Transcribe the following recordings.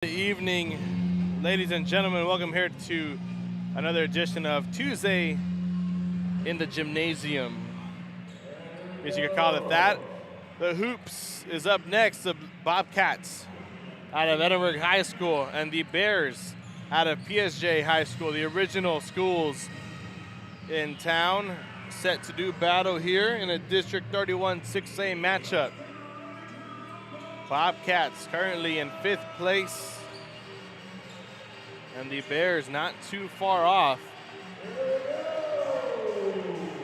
Good evening, ladies and gentlemen. Welcome here to another edition of Tuesday in the Gymnasium. I guess you could call it that. The Hoops is up next. The Bobcats out of Edinburg High School and the Bears out of PSJA High School, the original schools in town, set to do battle here in a District 31 6A matchup. Bobcats currently in 5th place, and the Bears not too far off.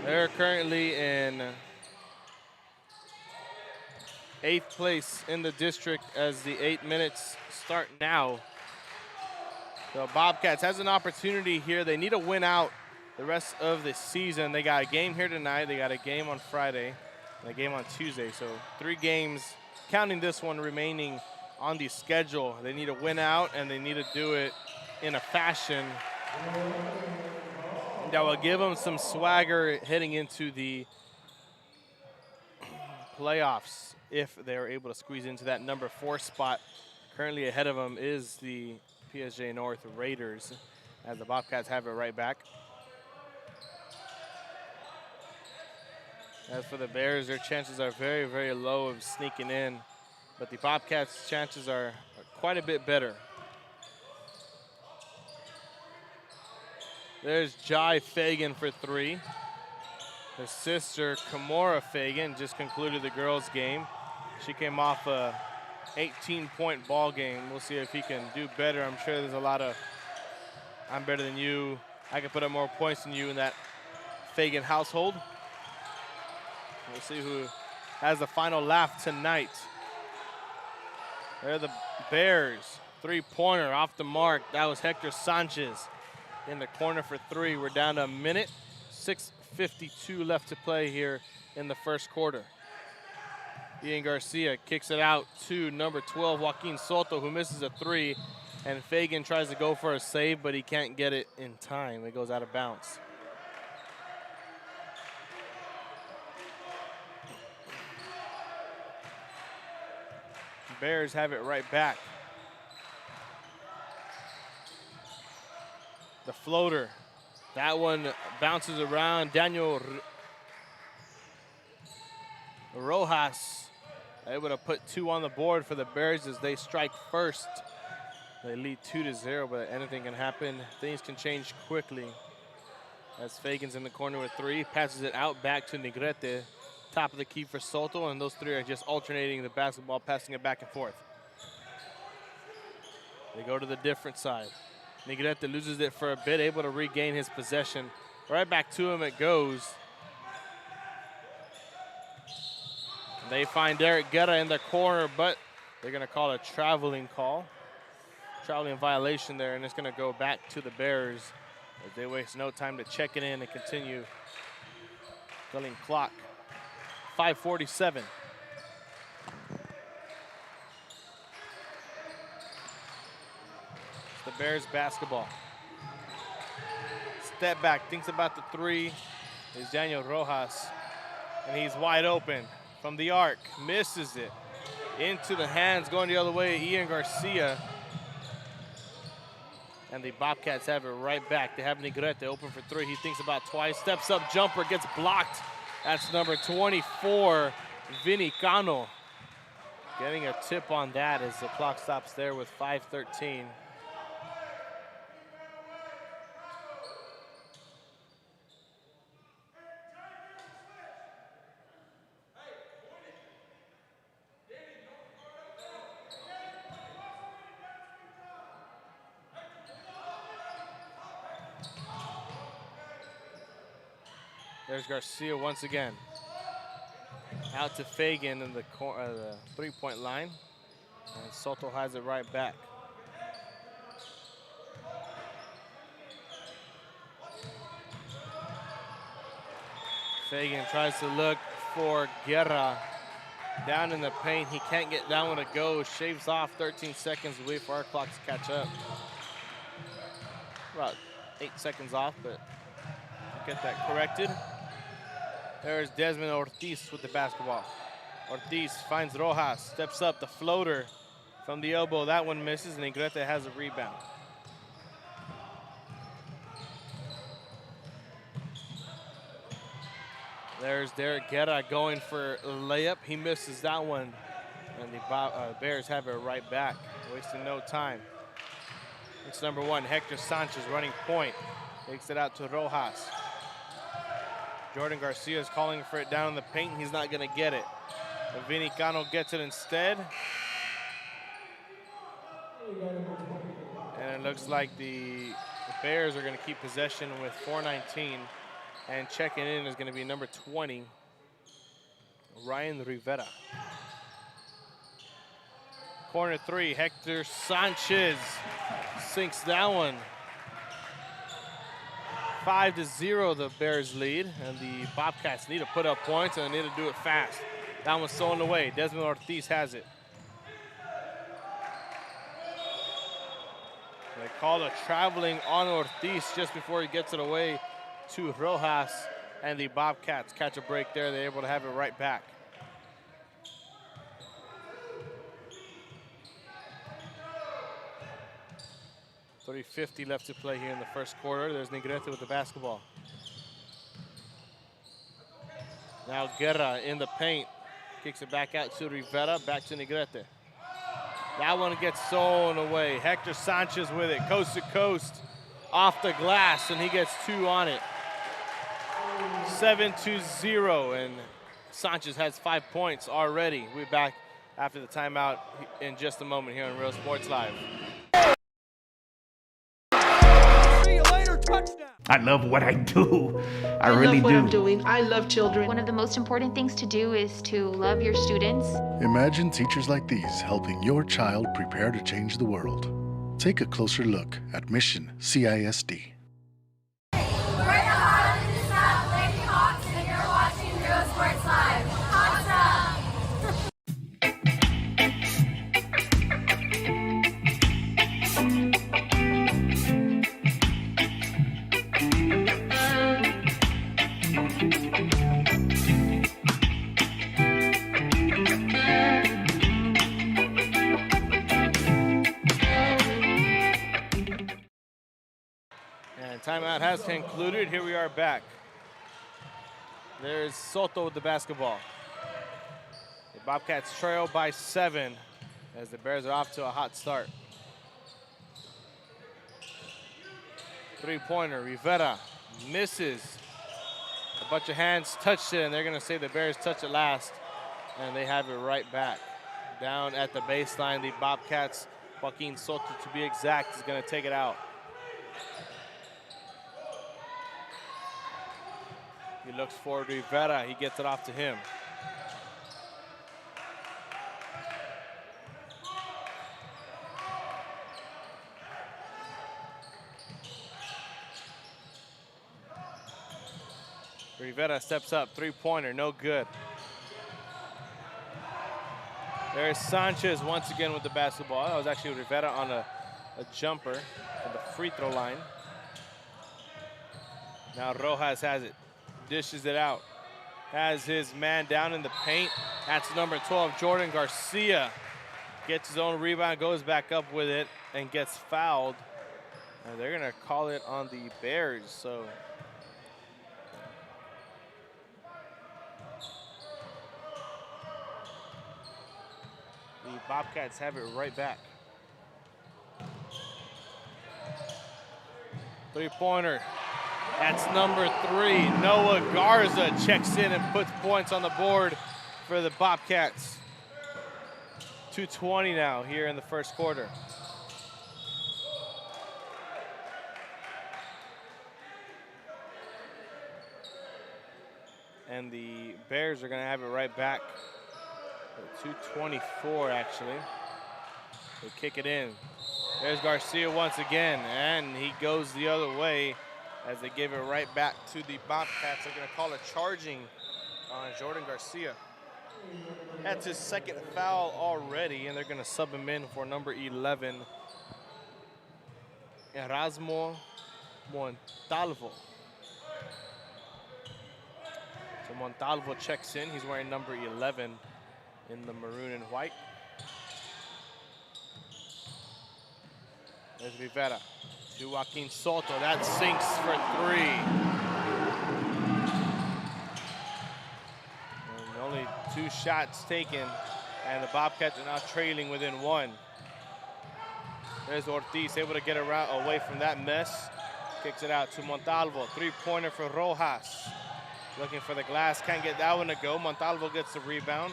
They're currently in 8th place in the district as the 8 minutes start now. So Bobcats has an opportunity here. They need to win out the rest of the season. They got a game here tonight. They got a game on Friday and a game on Tuesday. So 3 games, counting this one, remaining on the schedule. They need to win out, and they need to do it in a fashion that will give them some swagger heading into the playoffs if they're able to squeeze into that number 4 spot. Currently ahead of them is the PSJA North Raiders, as the Bobcats have it right back. As for the Bears, their chances are very, very low of sneaking in, but the Bobcats' chances are quite a bit better. There's Jai Fagan for 3. Her sister, Kimura Fagan, just concluded the girls' game. She came off a 18-point ball game. We'll see if he can do better. I'm sure there's a lot of, I'm better than you, I can put up more points than you in that Fagan household. We'll see who has the final laugh tonight. There are the Bears. 3-pointer off the mark. That was Hector Sanchez in the corner for 3. We're down to a minute. 6:52 left to play here in the first quarter. Ian Garcia kicks it out to number 12, Joaquin Soto, who misses a 3. And Fagan tries to go for a save, but he can't get it in time. It goes out of bounds. Bears have it right back. The floater, that one bounces around. Daniel Rojas able to put 2 on the board for the Bears as they strike first. They lead 2-0, but anything can happen. Things can change quickly. As Fagan's in the corner with 3, passes it out back to Negrete. Top of the key for Soto, and those 3 are just alternating the basketball, passing it back and forth. They go to the different side. Negrete loses it for a bit, able to regain his possession. Right back to him it goes. They find Derek Guerra in the corner, but they're going to call a traveling call. Traveling violation there, and it's going to go back to the Bears as they waste no time to check it in and continue killing clock. 5:47. The Bears basketball. Step back, thinks about the 3 is Daniel Rojas, and he's wide open from the arc. Misses it. Into the hands, going the other way, Ian Garcia. And the Bobcats have it right back. They have Negrete open for 3. He thinks about twice. Steps up, jumper, gets blocked. That's number 24, Vinny Cano. Getting a tip on that as the clock stops there with 5:13. There's Garcia once again. Out to Fagan in the 3-point line. And Soto has it right back. Fagan tries to look for Guerra down in the paint. He can't get down when it goes. Shaves off 13 seconds. We wait for our clock to catch up. About 8 seconds off, but we'll get that corrected. There's Desmond Ortiz with the basketball. Ortiz finds Rojas, steps up, the floater From the elbow, that one misses, and Negrete has a rebound. There's Derek Guerra going for a layup. He misses that one, and the Bears have it right back, wasting no time. It's number 1, Hector Sanchez running point. Takes it out to Rojas. Jordan Garcia is calling for it down in the paint. He's not going to get it. Vinny Cano gets it instead. And it looks like the Bears are going to keep possession with 4:19. And checking in is going to be number 20, Ryan Rivera. Corner 3, Hector Sanchez sinks that one. 5-0 the Bears lead, and the Bobcats need to put up points and they need to do it fast. That one's stolen away. Desmond Ortiz has it. They call a traveling on Ortiz just before he gets it away to Rojas, and the Bobcats catch a break there. They're able to have it right back. .350 left to play here in the first quarter. There's Negrete with the basketball. Now Guerra in the paint. Kicks it back out to Rivera, back to Negrete. That one gets stolen away. Hector Sanchez with it, coast to coast, off the glass, and he gets 2 on it. 7-0, and Sanchez has 5 points already. We'll be back after the timeout in just a moment here on Real Sports Live. I love what I do. I really love what do. I'm doing. I love children. One of the most important things to do is to love your students. Imagine teachers like these helping your child prepare to change the world. Take a closer look at Mission CISD. We're the heart of the South Lady Hawks, and you're watching Real Sports Live. Hawks up! And timeout has concluded. Here we are back. There's Soto with the basketball. The Bobcats trail by 7 as the Bears are off to a hot start. Three-pointer, Rivera misses. A bunch of hands touched it, and they're going to say the Bears touched it last, and they have it right back. Down at the baseline, the Bobcats, Joaquin Soto to be exact, is going to take it out. He looks for Rivera. He gets it off to him. Rivera steps up, three-pointer, no good. There's Sanchez once again with the basketball. That was actually Rivera on a jumper at the free throw line. Now Rojas has it. Dishes it out. Has his man down in the paint. That's number 12, Jordan Garcia. Gets his own rebound, goes back up with it, and gets fouled. And they're going to call it on the Bears. So the Bobcats have it right back. Three-pointer. That's number 3. Noah Garza checks in and puts points on the board for the Bobcats. 2:20 now here in the first quarter. And the Bears are going to have it right back. 2:24 actually. They kick it in. There's Garcia once again, and he goes the other way as they give it right back to the Bobcats. They're going to call a charging on Jordan Garcia. That's his second foul already, and they're going to sub him in for number 11, Erasmo Montalvo. So Montalvo checks in. He's wearing number 11 in the maroon and white. There's Rivera to Joaquin Soto. That sinks for 3. And only 2 shots taken, and the Bobcats are now trailing within 1. There's Ortiz able to get around away from that mess. Kicks it out to Montalvo. 3-pointer for Rojas. Looking for the glass, can't get that one to go. Montalvo gets the rebound.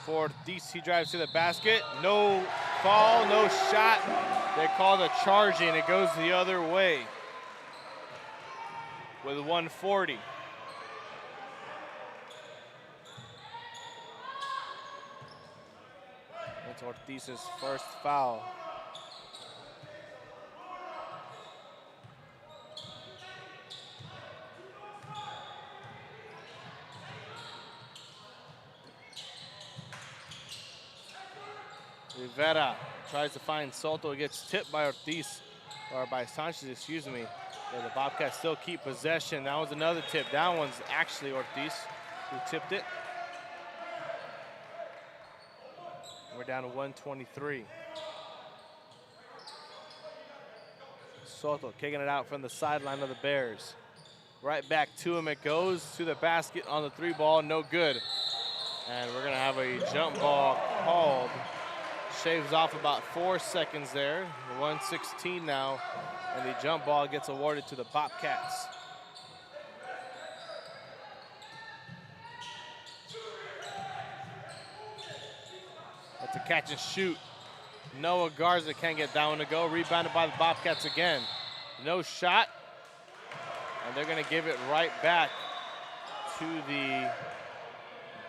For Ortiz, he drives to the basket. No call, no shot. They call the charging, it goes the other way with 1:40. That's Ortiz's first foul. Rivera tries to find Soto, gets tipped by Ortiz, or by Sanchez, excuse me. Yeah, the Bobcats still keep possession. That was another tip. That one's actually Ortiz who tipped it. We're down to 123. Soto kicking it out from the sideline of the Bears. Right back to him it goes, to the basket on the 3-ball, no good. And we're gonna have a jump ball called. Shaves off about 4 seconds there. 1:16 now, and the jump ball gets awarded to the Bobcats. That's a catch and shoot. Noah Garza can't get that one to go. Rebounded by the Bobcats again. No shot, and they're gonna give it right back to the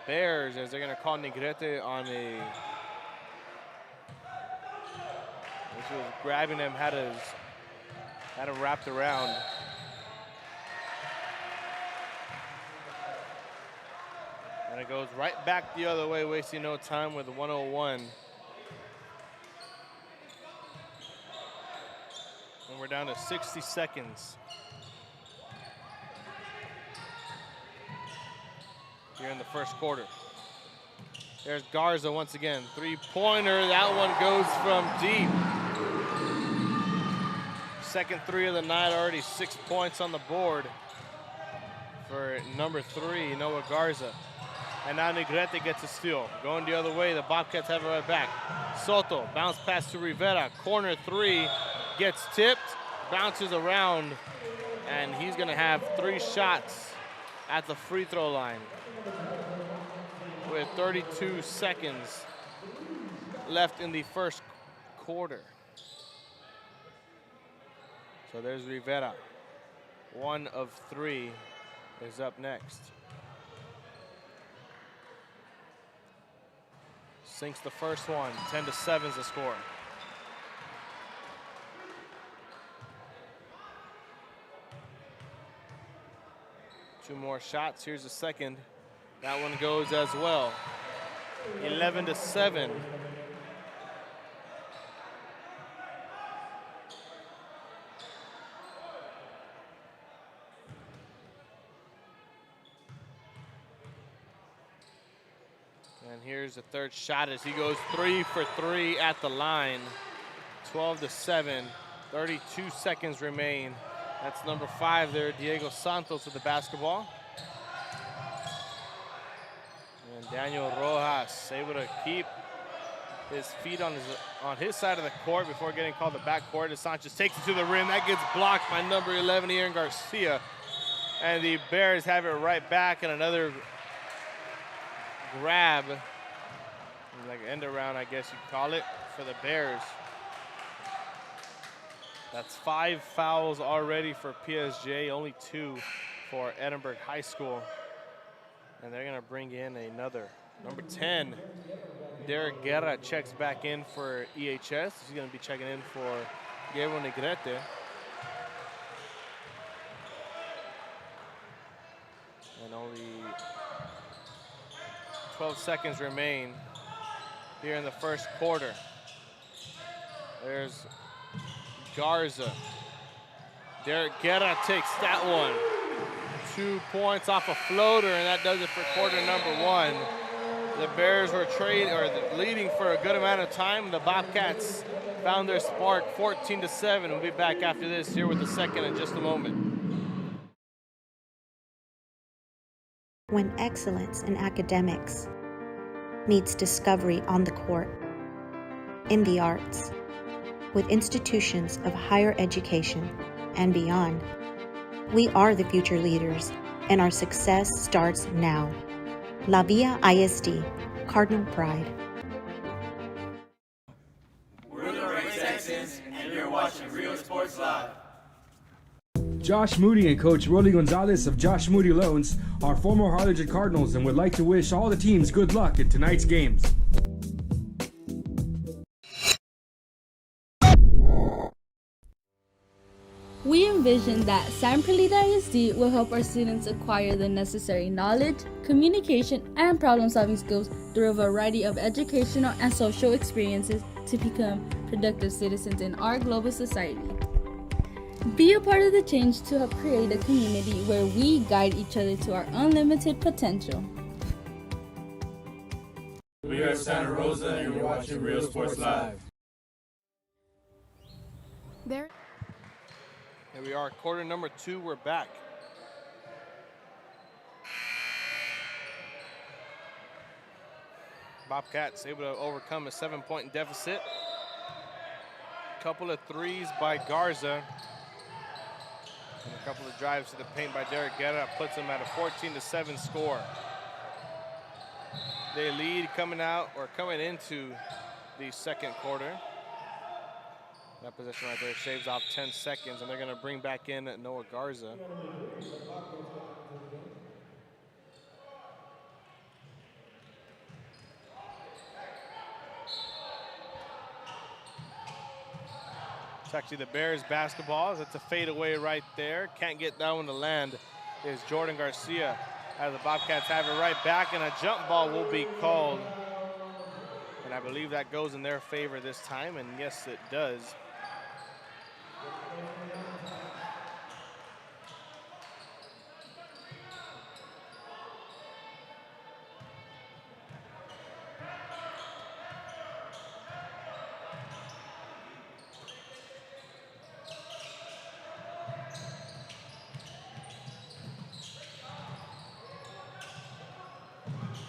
Bears as they're gonna call Negrete on a. She was grabbing him, had him wrapped around. And it goes right back the other way, wasting no time with 1:01. And we're down to 60 seconds. Here in the first quarter. There's Garza once again, 3-pointer, that one goes from deep. Second 3 of the night, already 6 points on the board for number 3, Noah Garza. And now Negrete gets a steal. Going the other way, the Bobcats have it right back. Soto, bounce pass to Rivera, corner 3, gets tipped, bounces around, and he's gonna have 3 shots at the free throw line with 32 seconds left in the first quarter. So there's Rivera. 1 of 3 is up next. Sinks the first one, 10-7 is the score. Two more shots, here's the second. That one goes as well. 11-7. And here's the third shot as he goes 3 for 3 at the line. 12-7, 32 seconds remain. That's number 5 there, Diego Santos with the basketball. And Daniel Rojas able to keep his feet on his side of the court before getting called the backcourt. As Sanchez takes it to the rim, that gets blocked by number 11, Aaron Garcia. And the Bears have it right back, and another grab, like an end around, I guess you'd call it, for the Bears. That's 5 fouls already for PSJA, only 2 for Edinburg High School. And they're gonna bring in another. Number 10, Derek Guerra checks back in for EHS. He's gonna be checking in for Diego Negrete. And only 12 seconds remain here in the first quarter. There's Garza. Derek Guerra takes that one. 2 points off a floater, and that does it for quarter number 1. The Bears were leading for a good amount of time. The Bobcats found their spark, 14-7. We'll be back after this here with the second in just a moment. When excellence in academics meets discovery on the court, in the arts, with institutions of higher education and beyond, we are the future leaders, and our success starts now. La Villa ISD, Cardinal Pride. We're the Ray Texans, and you're watching Real Sports Live. Josh Moody and Coach Rolly Gonzalez of Josh Moody Loans are former Harlingen Cardinals and would like to wish all the teams good luck in tonight's games. We envision that San Perlita ISD will help our students acquire the necessary knowledge, communication, and problem-solving skills through a variety of educational and social experiences to become productive citizens in our global society. Be a part of the change to help create a community where we guide each other to our unlimited potential. We are Santa Rosa, and you're watching Real Sports Live. There. Here we are, quarter number 2, we're back. Bobcats able to overcome a 7-point deficit. Couple of threes by Garza. And a couple of drives to the paint by Derek Guerra puts them at a 14-7 score. They lead coming into the second quarter. That position right there shaves off 10 seconds, and they're going to bring back in Noah Garza. It's actually the Bears basketball. It's a fadeaway right there. Can't get that one to land is Jordan Garcia, as the Bobcats have it right back, and a jump ball will be called. And I believe that goes in their favor this time, and yes, it does.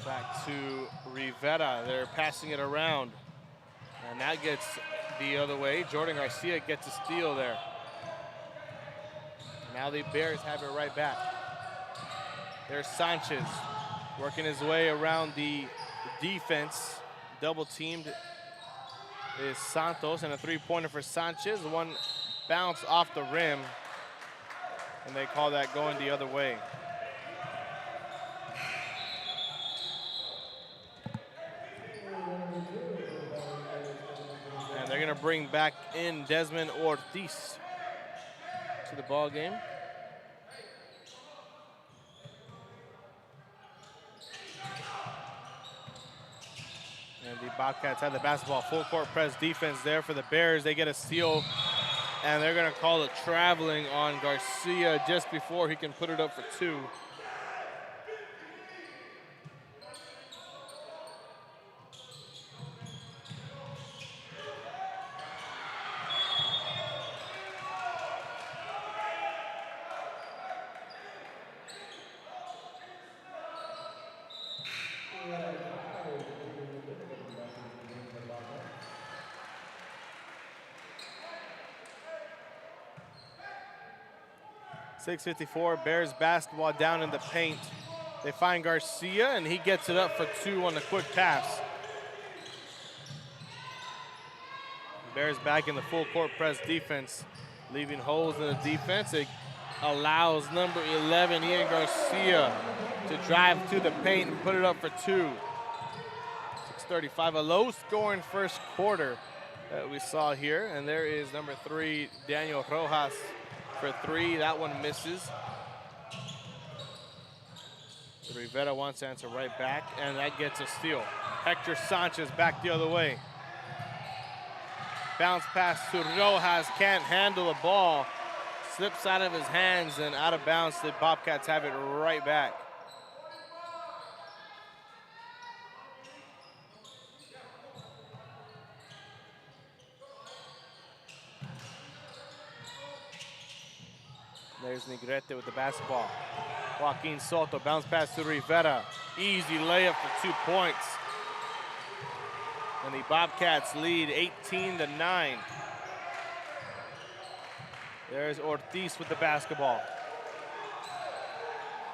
Back to Rivera. They're passing it around. And that gets the other way. Jordan Garcia gets a steal there. Now the Bears have it right back. There's Sanchez working his way around the defense. Double teamed is Santos, and a three-pointer for Sanchez. One bounce off the rim, and they call that going the other way. And they're gonna bring back in Desmond Ortiz to the ball game. And the Bobcats have the basketball. Full court press defense there for the Bears. They get a steal, and they're gonna call it traveling on Garcia just before he can put it up for two. .654, Bears basketball down in the paint. They find Garcia, and he gets it up for two on the quick pass. Bears back in the full court press defense, leaving holes in the defense. It allows number 11, Ian Garcia, to drive to the paint and put it up for two. 6:35, a low-scoring first quarter that we saw here. And there is number 3, Daniel Rojas, for three. That one misses. Rivera wants to answer right back, and that gets a steal. Hector Sanchez back the other way. Bounce pass to Rojas, can't handle the ball. Slips out of his hands and out of bounds. The Bobcats have it right back. There's Negrete with the basketball. Joaquin Soto, bounce pass to Rivera. Easy layup for 2 points. And the Bobcats lead 18-9. There's Ortiz with the basketball.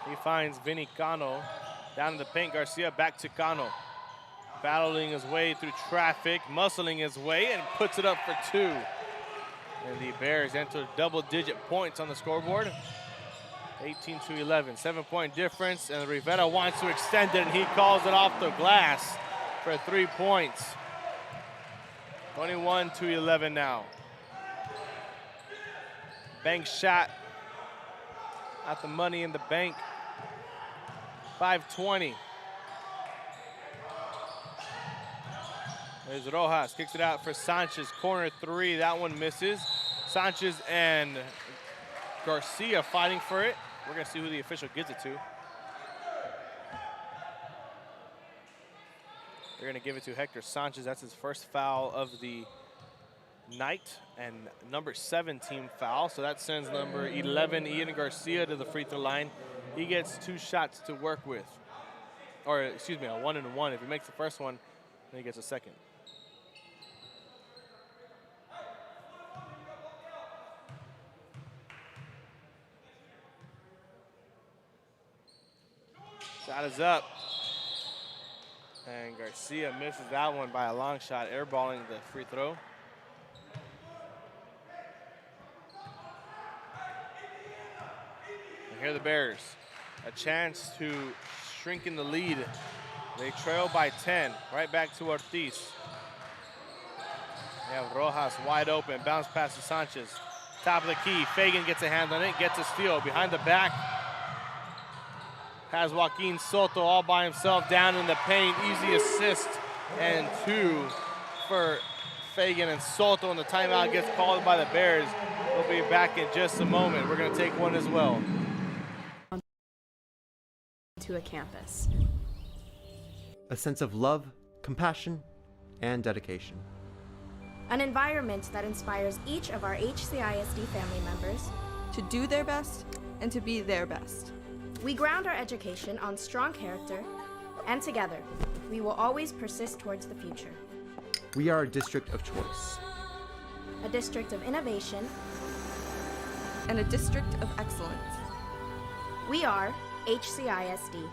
He finds Vinny Cano. Down in the paint, Garcia back to Cano. Battling his way through traffic, muscling his way, and puts it up for 2. And the Bears enter double-digit points on the scoreboard. 18-11, 7-point difference, and Rivera wants to extend it, and he calls it off the glass for 3 points. 21-11 now. Bank shot at the Money in the Bank. 5:20. There's Rojas, kicks it out for Sanchez, corner 3, that one misses. Sanchez and Garcia fighting for it. We're gonna see who the official gives it to. They're gonna give it to Hector Sanchez. That's his first foul of the night and number 7 team foul. So that sends number 11, Ian Garcia, to the free throw line. He gets 2 shots to work with. Or excuse me, a 1-and-1. If he makes the first one, then he gets a second. Shot is up. And Garcia misses that one by a long shot, airballing the free throw. And here are the Bears. A chance to shrink in the lead. They trail by 10. Right back to Ortiz. They have Rojas wide open. Bounce pass to Sanchez. Top of the key. Fagan gets a hand on it. Gets a steal. Behind the back. Has Joaquin Soto all by himself down in the paint. Easy assist. And 2 for Fagan, and Soto, and the timeout gets called by the Bears. We'll be back in just a moment. We're going to take one as well. To a campus. A sense of love, compassion, and dedication. An environment that inspires each of our HCISD family members to do their best and to be their best. We ground our education on strong character, and together, we will always persist towards the future. We are a district of choice. A district of innovation. And a district of excellence. We are HCISD.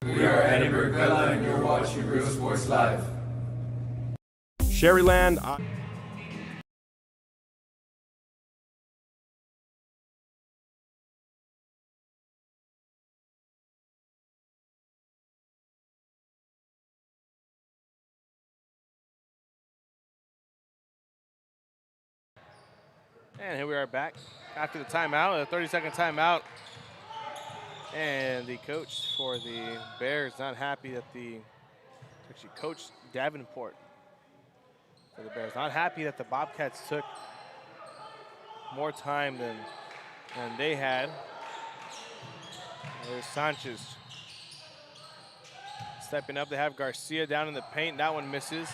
We are Edinburg Bella, and you're watching Real Sports Live. Sherryland. And here we are back after the timeout, a 30-second timeout. And the coach for the Bears not happy that actually Coach Davenport for the Bears, not happy that the Bobcats took more time than they had. There's Sanchez stepping up. They have Garcia down in the paint. That one misses.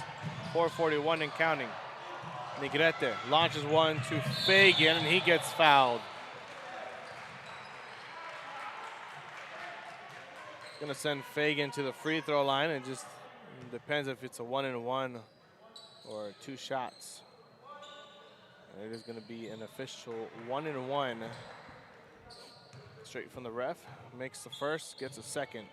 4:41 and counting. Negrete launches one to Fagan, and he gets fouled. Gonna send Fagan to the free throw line. It just depends if it's a 1-and-1 or 2 shots. And it is gonna be an official 1-and-1. Straight from the ref. Makes the first, gets a second.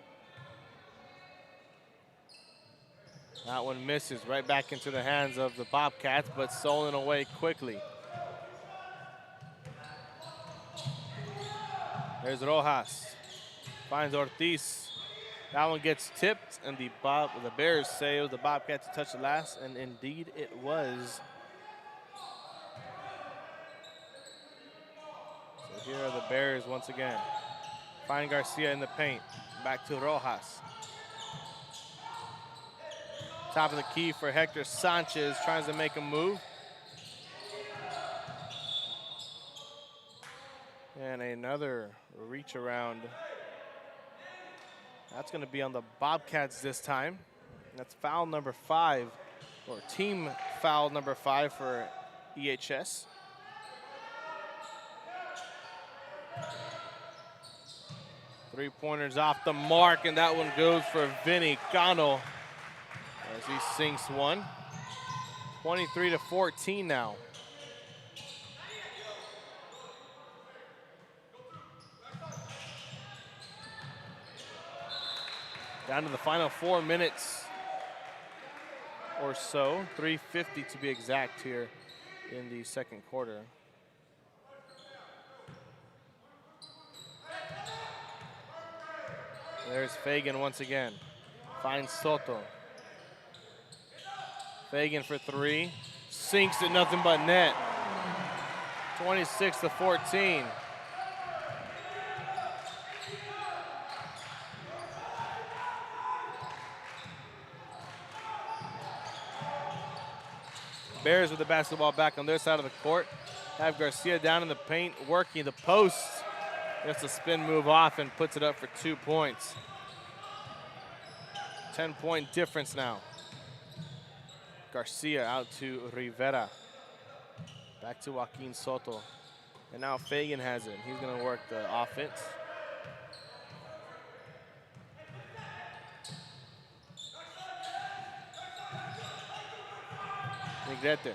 That one misses right back into the hands of the Bobcats, but stolen away quickly. There's Rojas. Finds Ortiz. That one gets tipped, and the Bears say it was the Bobcats to touch the last, and indeed it was. So here are the Bears once again. Find Garcia in the paint. Back to Rojas. Top of the key for Hector Sanchez, tries to make a move. And another reach around. That's gonna be on the Bobcats this time. That's foul number 5, or team foul number 5 for EHS. Three-pointers off the mark, and that one goes for Vinny Cano as he sinks one. 23-14 now. Down to the final 4 minutes or so, 3:50 to be exact here in the second quarter. There's Fagan once again. Finds Soto. Fagan for three. Sinks it, nothing but net. 26-14. Bears with the basketball back on their side of the court. Have Garcia down in the paint, working the post. Gets a spin move off and puts it up for 2 points. 10-point difference now. Garcia out to Rivera. Back to Joaquin Soto. And now Fagan has it. He's going to work the offense. Negrete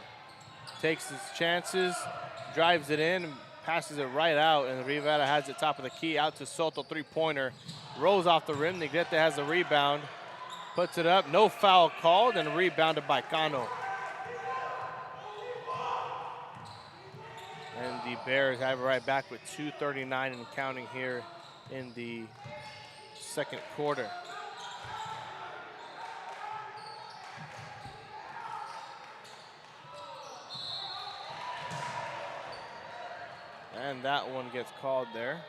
takes his chances, drives it in, passes it right out, and Rivera has it top of the key out to Soto, three-pointer. Rolls off the rim. Negrete has a rebound, puts it up. No foul called, and rebounded by Cano. And the Bears have it right back with 2:39 and counting here in the second quarter. And that one gets called there.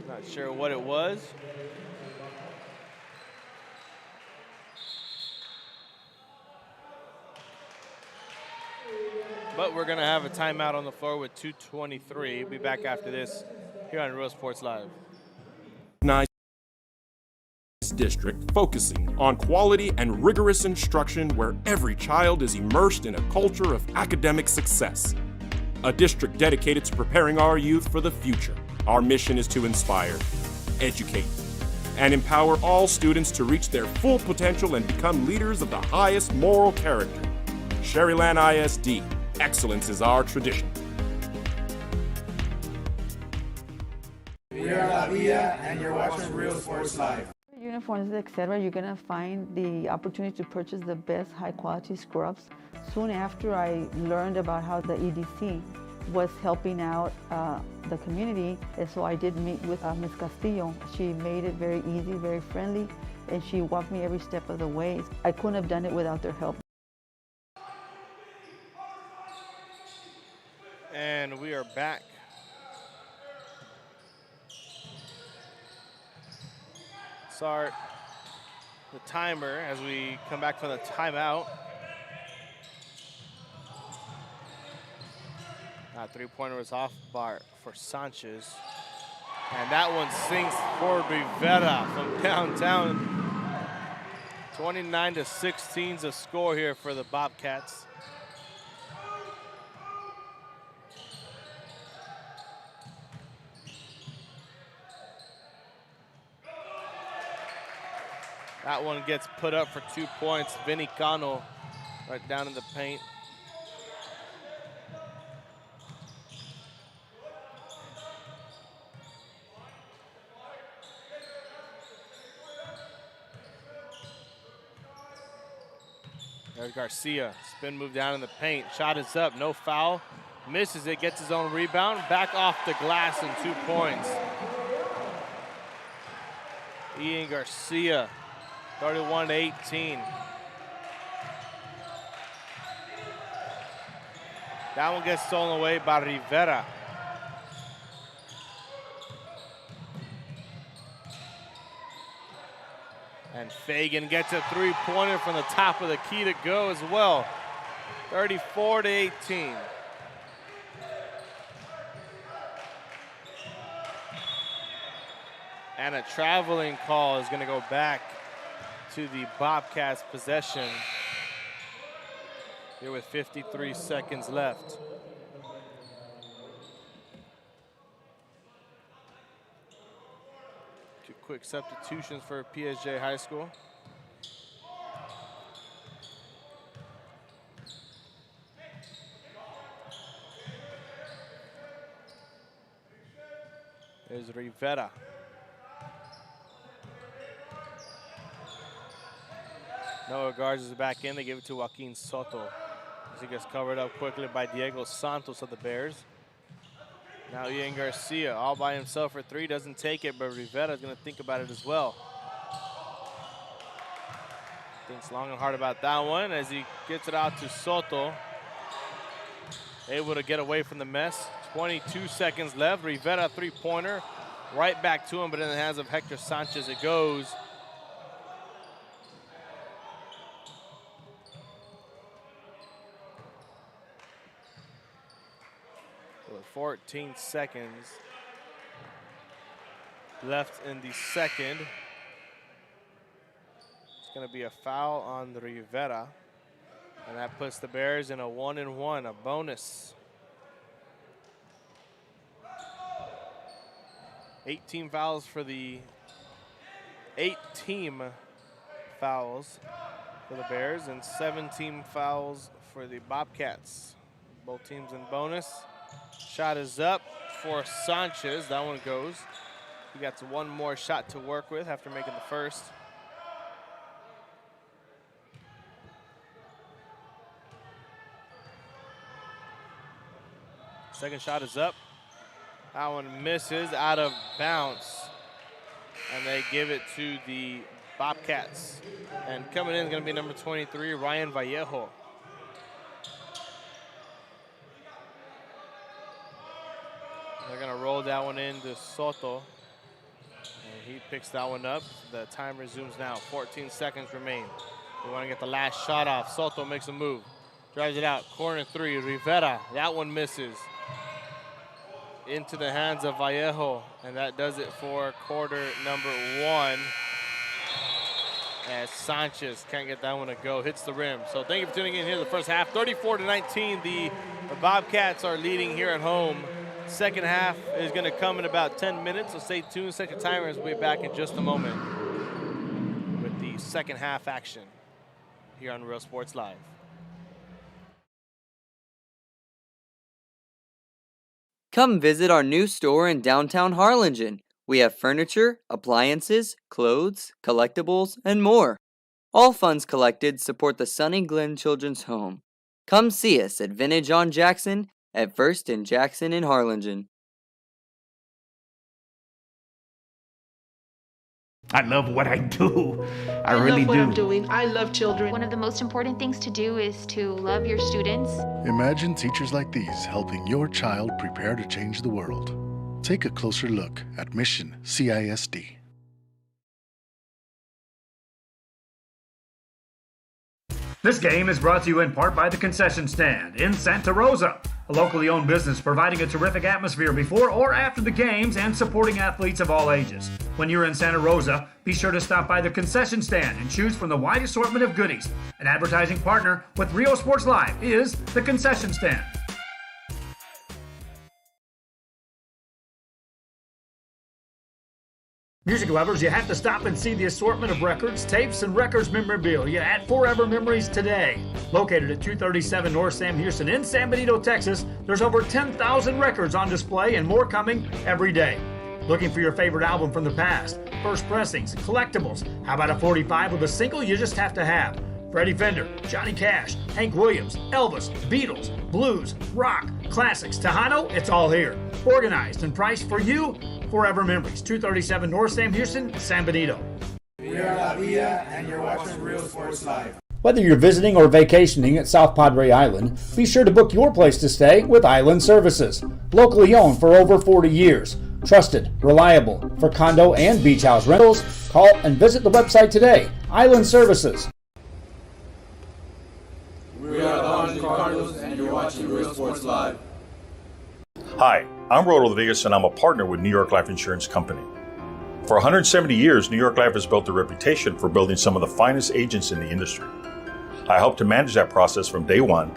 Not sure what it was. But we're going to have a timeout on the floor with 2:23. Be back after this here on Real Sports Live. Nice district focusing on quality and rigorous instruction where every child is immersed in a culture of academic success. A district dedicated to preparing our youth for the future. Our mission is to inspire, educate, and empower all students to reach their full potential and become leaders of the highest moral character. Sherryland ISD. Excellence is our tradition. We are La Villa, and you're watching Real Sports Live. Uniforms, etc., you're going to find the opportunity to purchase the best high-quality scrubs. Soon after I learned about how the EDC was helping out the community, and so I did meet with Ms. Castillo. She made it very easy, very friendly, and she walked me every step of the way. I couldn't have done it without their help. And we are back. Start the timer as we come back from the timeout. That three-pointer was off bar for Sanchez. And that one sinks for Rivera from downtown. 29-16 is the score here for the Bobcats. That one gets put up for 2 points. Vinny Cano right down in the paint. There's Garcia, spin move down in the paint. Shot is up, no foul. Misses it, gets his own rebound. Back off the glass and 2 points. Ian Garcia. 31-18. That one gets stolen away by Rivera. And Fagan gets a three-pointer from the top of the key to go as well. 34-18. And a traveling call is going to go back to the Bobcats' possession here with 53 seconds left. Two quick substitutions for PSJA High School. There's Rivera. Noah Garza is back in. They give it to Joaquin Soto as he gets covered up quickly by Diego Santos of the Bears. Now Ian Garcia all by himself for three, doesn't take it, but Rivera is going to think about it as well. Thinks long and hard about that one as he gets it out to Soto. Able to get away from the mess. 22 seconds left. Rivera three-pointer. Right back to him, but in the hands of Hector Sanchez it goes. With 14 seconds left in the second. It's going to be a foul on Rivera. And that puts the Bears in a 1-and-1, a bonus. 18 fouls for the 8-team fouls for the Bears and 17 fouls for the Bobcats. Both teams in bonus. Shot is up for Sanchez. That one goes. He got one more shot to work with after making the first. Second shot is up. That one misses out of bounds. And they give it to the Bobcats. And coming in is going to be number 23, Ryan Vallejo. They're going to roll that one into Soto. And he picks that one up. The time resumes now. 14 seconds remain. We want to get the last shot off. Soto makes a move. Drives it out. Corner three. Rivera. That one misses. Into the hands of Vallejo. And that does it for quarter number one. As Sanchez can't get that one to go. Hits the rim. So thank you for tuning in here in the first half. 34-19. The Bobcats are leading here at home. Second half is going to come in about 10 minutes, so stay tuned. Set your timers. We'll be back in just a moment with the second half action here on Real Sports Live. Come visit our new store in downtown Harlingen. We have furniture, appliances, clothes, collectibles, and more. All funds collected support the Sunny Glen Children's Home. Come see us at Vintage on Jackson at First and Jackson in Harlingen. I love what I do. I really love what do. I'm doing. I love children. One of the most important things to do is to love your students. Imagine teachers like these helping your child prepare to change the world. Take a closer look at Mission CISD. This game is brought to you in part by the Concession Stand in Santa Rosa, a locally owned business providing a terrific atmosphere before or after the games and supporting athletes of all ages. When you're in Santa Rosa, be sure to stop by the Concession Stand and choose from the wide assortment of goodies. An advertising partner with Rio Sports Live is the Concession Stand. Music lovers, you have to stop and see the assortment of records, tapes, and records memorabilia at Forever Memories today. Located at 237 North Sam Houston in San Benito, Texas, there's over 10,000 records on display and more coming every day. Looking for your favorite album from the past, first pressings, collectibles? How about a 45 with a single you just have to have? Freddie Fender, Johnny Cash, Hank Williams, Elvis, Beatles, blues, rock, classics, Tejano, it's all here. Organized and priced for you. Forever Memories, 237 North Sam Houston, San Benito. We are La Villa, and you're watching Real Sports Live. Whether you're visiting or vacationing at South Padre Island, be sure to book your place to stay with Island Services. Locally owned for over 40 years. Trusted, reliable for condo and beach house rentals. Call and visit the website today. Island Services. We are the Harlingen Cardinals, and you're watching Real Sports Live. Hi, I'm Roldo Rodriguez, and I'm a partner with New York Life Insurance Company. For 170 years, New York Life has built a reputation for building some of the finest agents in the industry. I helped to manage that process from day one.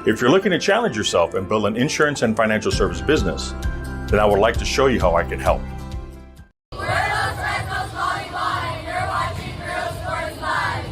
If you're looking to challenge yourself and build an insurance and financial service business, then I would like to show you how I can help. We're those Red Sox volleyball, and you're watching Real Sports Live.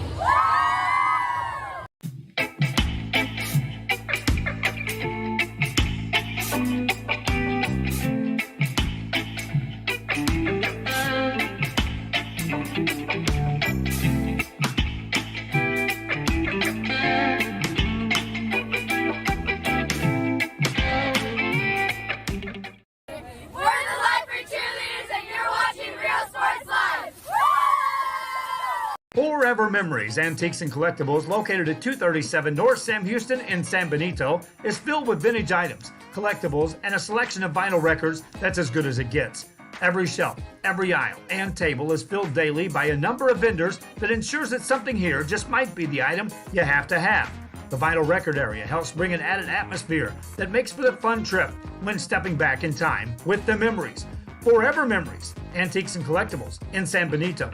Forever Memories, Antiques and Collectibles, located at 237 North Sam Houston in San Benito, is filled with vintage items, collectibles, and a selection of vinyl records that's as good as it gets. Every shelf, every aisle, and table is filled daily by a number of vendors that ensures that something here just might be the item you have to have. The vinyl record area helps bring an added atmosphere that makes for the fun trip when stepping back in time with the memories. Forever Memories, Antiques and Collectibles in San Benito.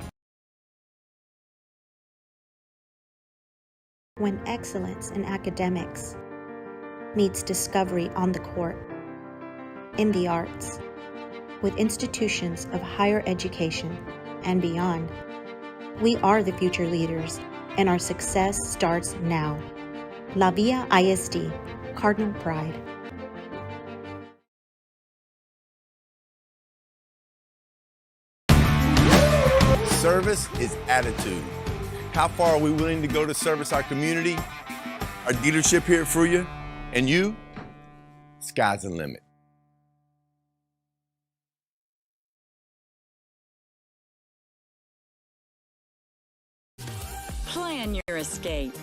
When excellence in academics meets discovery on the court, in the arts, with institutions of higher education and beyond, we are the future leaders, and our success starts now. La Villa ISD, Cardinal Pride. Service is attitude. How far are we willing to go to service our community, our dealership here for you, and you? Sky's the limit. Plan your escape.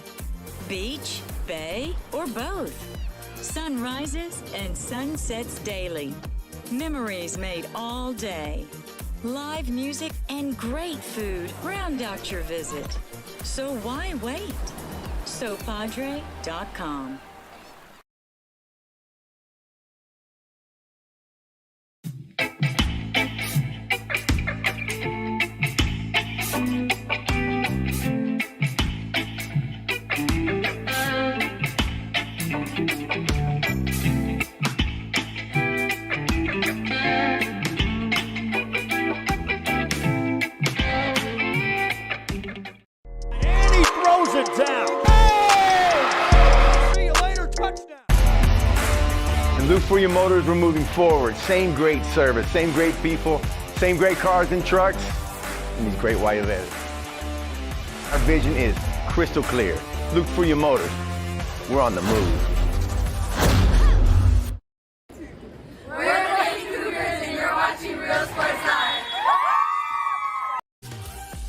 Beach, bay, or both. Sunrises and sunsets daily. Memories made all day. Live music and great food round out your visit. So why wait? SoPadre.com. Look for your motors, we're moving forward. Same great service, same great people, same great cars and trucks, and these great white letters. Our vision is crystal clear. Look for your motors. We're on the move. We're the Lady Cougars, and you're watching Real Sports Live.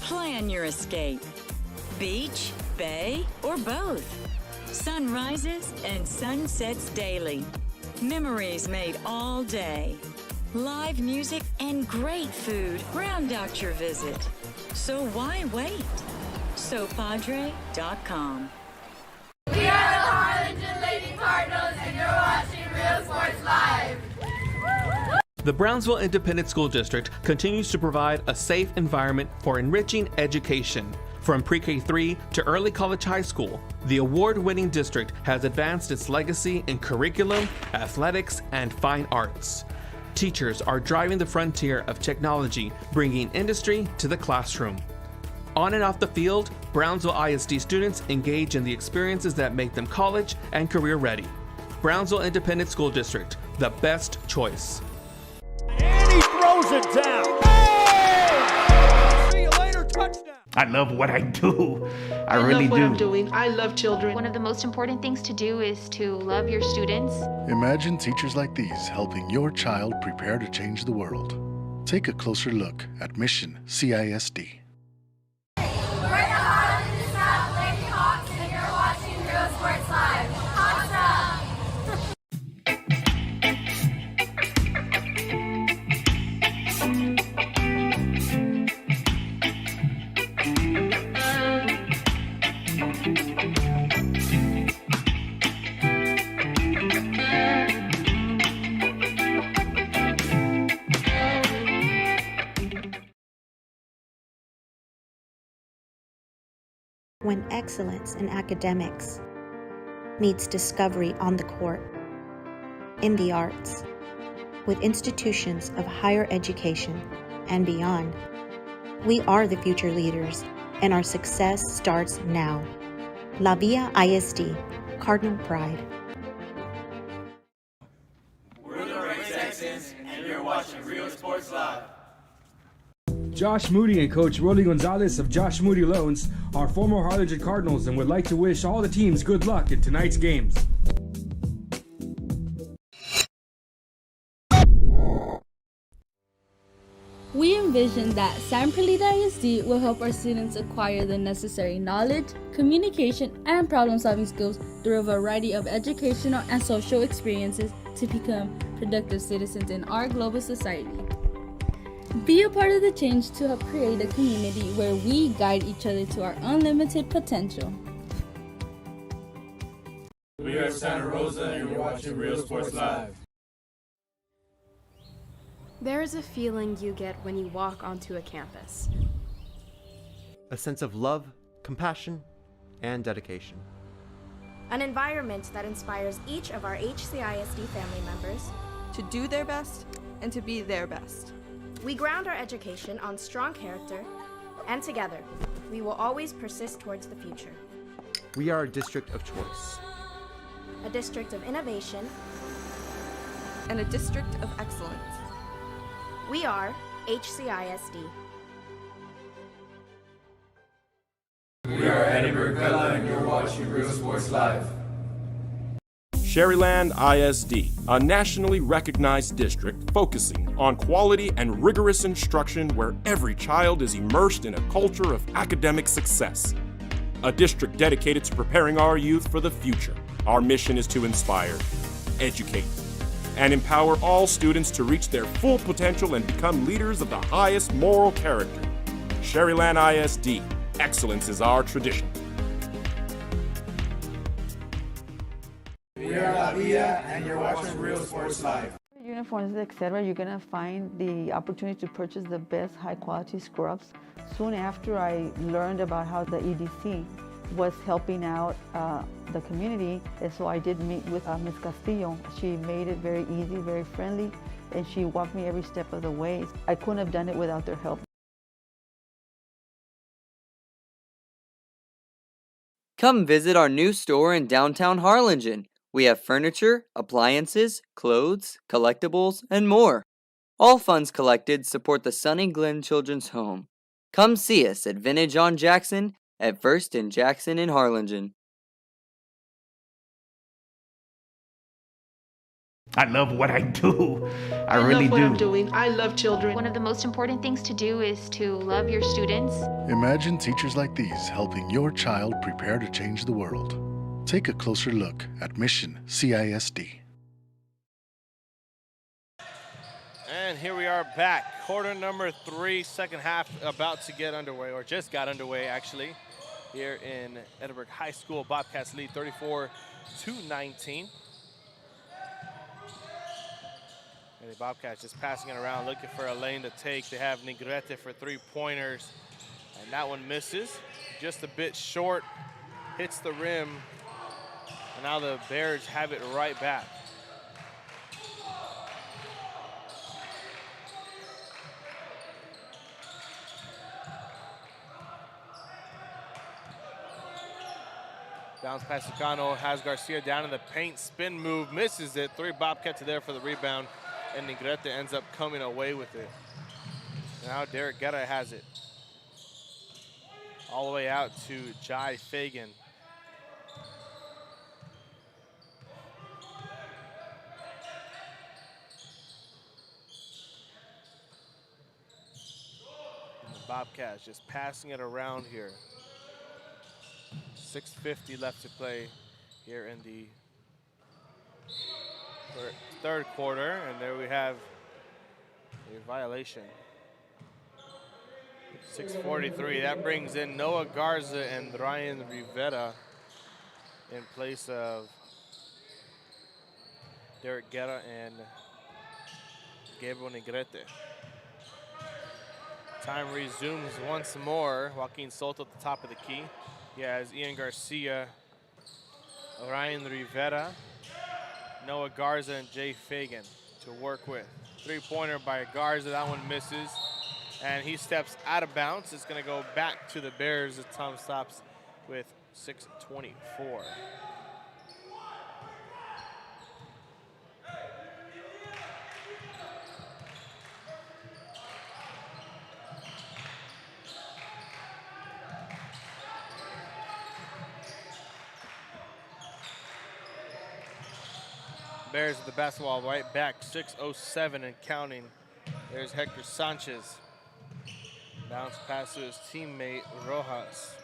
Plan your escape. Beach, bay, or both. Sunrises and sunsets daily. Memories made all day. Live music and great food round out your visit. So why wait? SoPadre.com. We are the Harlingen Lady Cardinals, and you're watching Real Sports Live. The Brownsville Independent School District continues to provide a safe environment for enriching education. From pre-K3 to early college high school, the award-winning district has advanced its legacy in curriculum, athletics, and fine arts. Teachers are driving the frontier of technology, bringing industry to the classroom. On and off the field, Brownsville ISD students engage in the experiences that make them college and career ready. Brownsville Independent School District, the best choice. And he throws it down. Hey! See you later, touchdown. I love what I do. I really love what do. I'm doing. I love children. One of the most important things to do is to love your students. Imagine teachers like these helping your child prepare to change the world. Take a closer look at Mission CISD. when excellence in academics meets discovery on the court, in the arts, with institutions of higher education and beyond. We are the future leaders, and our success starts now. La Villa ISD, Cardinal Pride. We're the Red Texans, and you're watching Real Sports Live. Josh Moody and Coach Rolly Gonzalez of Josh Moody Loans are former Harlingen Cardinals and would like to wish all the teams good luck in tonight's games. We envision that San Perlita ISD will help our students acquire the necessary knowledge, communication, and problem-solving skills through a variety of educational and social experiences to become productive citizens in our global society. Be a part of the change to help create a community where we guide each other to our unlimited potential. We are Santa Rosa, and you're watching Real Sports Live. There is a feeling you get when you walk onto a campus. A sense of love, compassion, and dedication. An environment that inspires each of our HCISD family members to do their best and to be their best. We ground our education on strong character, and together, we will always persist towards the future. We are a district of choice. A district of innovation. And a district of excellence. We are HCISD. We are Edinburg, and you're watching Real Sports Live. Sherryland ISD, a nationally recognized district focusing on quality and rigorous instruction where every child is immersed in a culture of academic success. A district dedicated to preparing our youth for the future. Our mission is to inspire, educate, and empower all students to reach their full potential and become leaders of the highest moral character. Sherryland ISD, excellence is our tradition. We are La Villa, and you're watching Real Sports Live. Uniforms, etc., you're going to find the opportunity to purchase the best high-quality scrubs. Soon after I learned about how the EDC was helping out the community, and so I did meet with Ms. Castillo. She made it very easy, very friendly, and she walked me every step of the way. I couldn't have done it without their help. Come visit our new store in downtown Harlingen. We have furniture, appliances, clothes, collectibles, and more. All funds collected support the Sunny Glen Children's Home. Come see us at Vintage on Jackson at First and Jackson in Harlingen. I love what I do. I really love what do. I'm doing. I love children. One of the most important things to do is to love your students. Imagine teachers like these helping your child prepare to change the world. Take a closer look at Mission CISD. And here we are back. Quarter number 3, second half about to get underway, or just got underway actually, here in Edinburg High School. Bobcats lead 34-19. And the Bobcats just passing it around, looking for a lane to take. They have Negrete for 3-pointers, and that one misses. Just a bit short, hits the rim, and now the Bears have it right back. Bounce pass to Cano, has Garcia down in the paint, spin move, misses it. 3 Bobcats are there for the rebound, and Negrete ends up coming away with it. Now Derek Guerra has it. All the way out to Jai Fagan. And the Bobcats just passing it around here. 6:50 left to play here in the third quarter, and there we have a violation. 6:43, that brings in Noah Garza and Ryan Rivera in place of Derek Guerra and Gabriel Negrete. Time resumes once more. Joaquin Soto at the top of the key. He has Ian Garcia, Ryan Rivera, Noah Garza, and Jay Fagan to work with. Three-pointer by Garza, that one misses. And he steps out of bounds. It's gonna go back to the Bears as time stops with 6:24. Bears with the basketball right back, 6:07 and counting. There's Hector Sanchez. Bounce pass to his teammate, Rojas.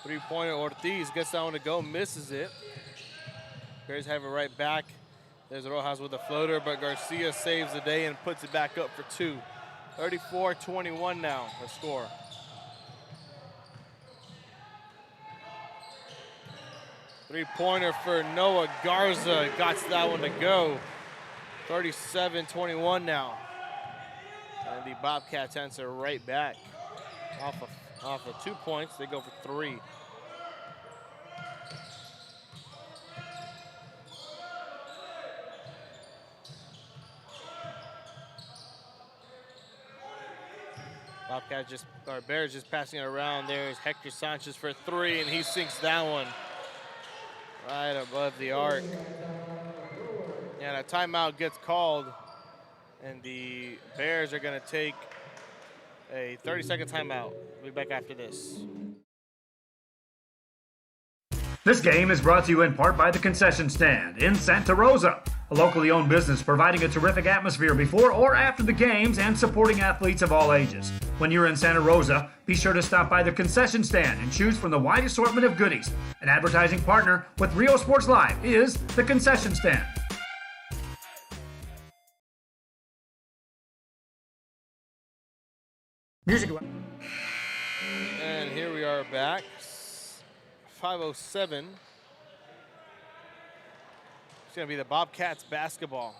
Three-pointer, Ortiz gets that one to go, misses it. Bears have it right back. There's Rojas with a floater, but Garcia saves the day and puts it back up for two. 34-21 now, the score. Three-pointer for Noah Garza, got that one to go. 37-21 now. And the Bobcats answer right back. Off of 2 points, they go for three. Bears just passing it around. There's Hector Sanchez for three, and he sinks that one right above the arc. And a timeout gets called, and the Bears are going to take a 30-second timeout. We'll be back after this. This game is brought to you in part by the Concession Stand in Santa Rosa, a locally owned business providing a terrific atmosphere before or after the games and supporting athletes of all ages. When you're in Santa Rosa, be sure to stop by the Concession Stand and choose from the wide assortment of goodies. An advertising partner with Rio Sports Live is the Concession Stand. Music. And here we are back. 5:07. It's going to be the Bobcats basketball.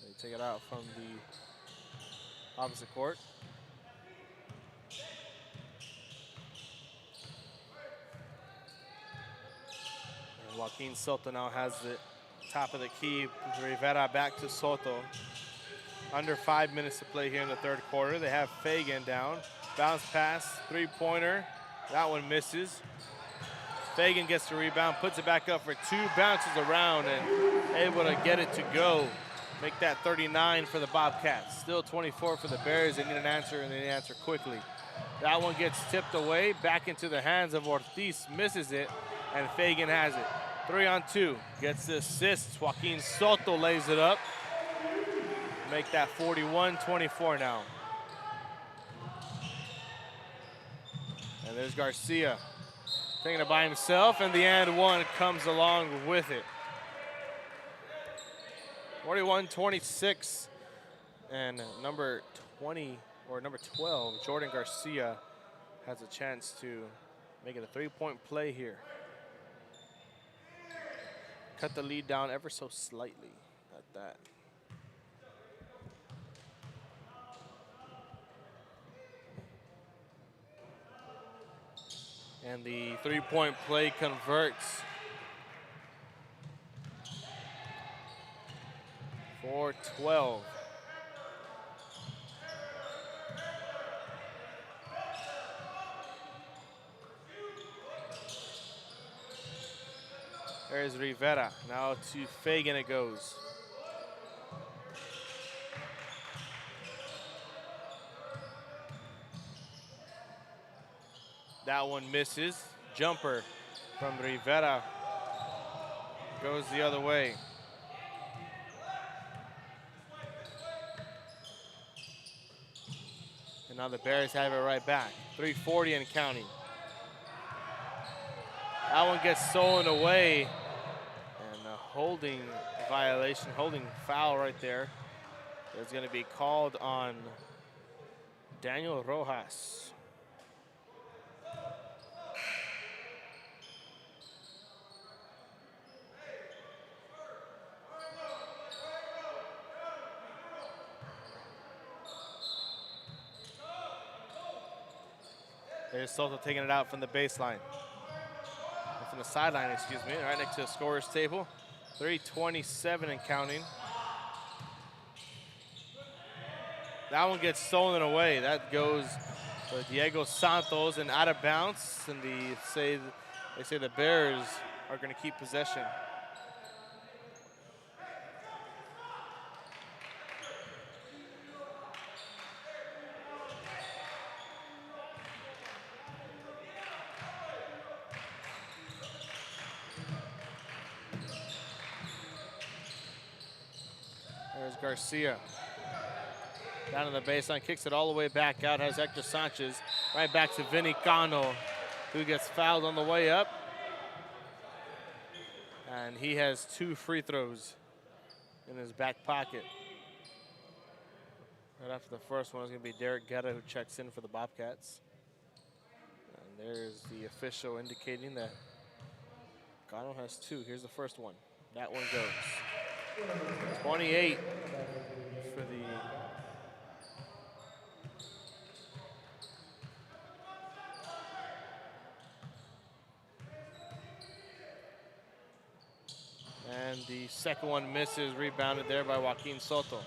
They take it out from the opposite court. And Joaquin Soto now has the top of the key. Rivera back to Soto. Under 5 minutes to play here in the third quarter. They have Fagan down. Bounce pass, three-pointer. That one misses. Fagan gets the rebound, puts it back up for two, bounces around, and able to get it to go. Make that 39 for the Bobcats. Still 24 for the Bears. They need an answer, and they need an answer quickly. That one gets tipped away, back into the hands of Ortiz, misses it, and Fagan has it. 3-on-2, gets the assist. Joaquin Soto lays it up. Make that 41-24 now. And there's Garcia. Taking it by himself, and the and one comes along with it. 41-26, and number 20, or number 12, Jordan Garcia has a chance to make it a three-point play here. Cut the lead down ever so slightly at that. And the three-point play converts. 4-12. There's Rivera. Now to Fagan it goes. That one misses. Jumper from Rivera goes the other way. And now the Bears have it right back. 3:40 and counting. That one gets stolen away. And a holding violation, holding foul right there. It's going to be called on Daniel Rojas. There's Soto taking it out from the baseline. From the sideline, excuse me, right next to the scorer's table. 3:27 and counting. That one gets stolen away. That goes to Diego Santos and out of bounds. And they say the Bears are going to keep possession. There's Garcia. Down to the baseline, kicks it all the way back out, has Hector Sanchez. Right back to Vinny Cano, who gets fouled on the way up. And he has 2 free throws in his back pocket. Right after the first one is going to be Derek Guetta, who checks in for the Bobcats. And there's the official indicating that Cano has 2. Here's the first one. That one goes. 28 for the and the second one misses, rebounded there by Joaquin Soto.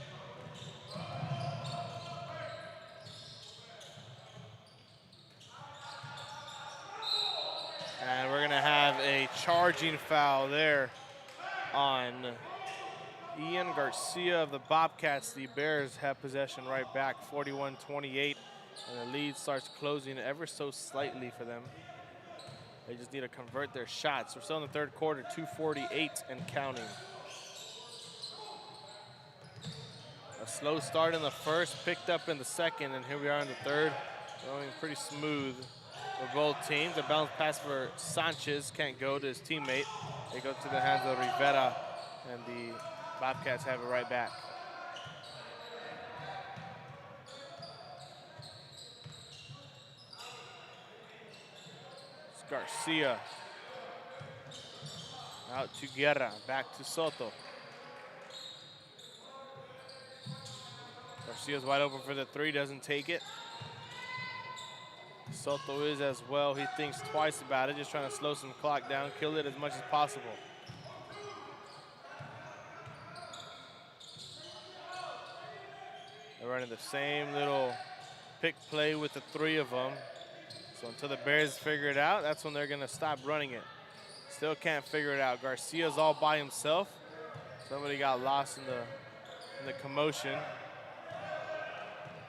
And we're gonna have a charging foul there on Ian Garcia of the Bobcats. The Bears have possession right back, 41-28, and the lead starts closing ever so slightly for them. They just need to convert their shots. We're still in the third quarter, 2:48 and counting. A slow start in the first, picked up in the second, and here we are in the third. Going pretty smooth for both teams. A bounce pass for Sanchez, can't go to his teammate. They go to the hands of Rivera, and the Bobcats have it right back. It's Garcia. Out to Guerra, back to Soto. Garcia's wide open for the 3, doesn't take it. Soto is as well. He thinks twice about it, just trying to slow some clock down, kill it as much as possible. They're running the same little pick play with the 3 of them. So until the Bears figure it out, that's when they're gonna stop running it. Still can't figure it out. Garcia's all by himself. Somebody got lost in the commotion.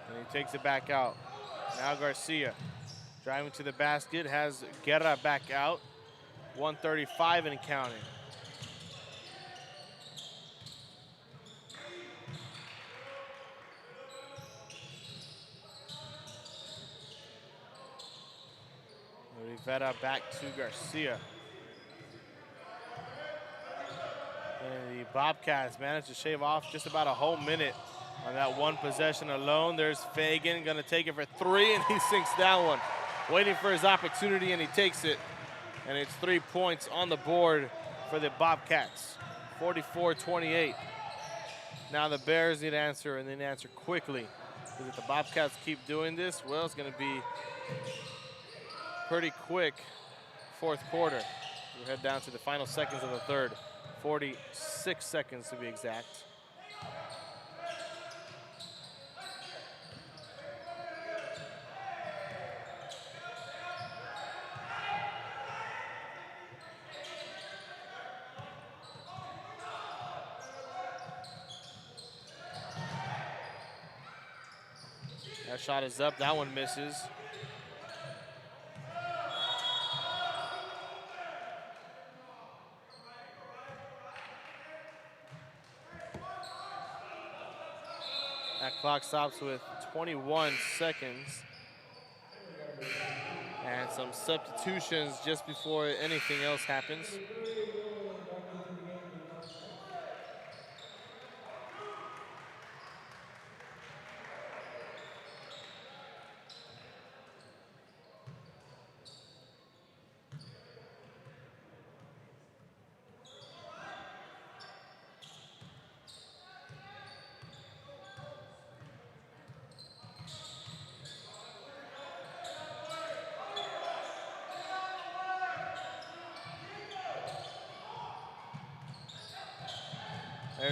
And he takes it back out. Now Garcia driving to the basket, has Guerra back out. 1:35 and counting. Rivera back to Garcia. And the Bobcats managed to shave off just about a whole minute on that one possession alone. There's Fagan, gonna take it for 3, and he sinks that one. Waiting for his opportunity, and he takes it. And it's 3 points on the board for the Bobcats. 44-28. Now the Bears need to answer, and they need to answer quickly. Because if the Bobcats keep doing this, well, it's gonna be pretty quick fourth quarter. We'll head down to the final seconds of the third. 46 seconds to be exact. That shot is up, that one misses. That clock stops with 21 seconds. And some substitutions just before anything else happens.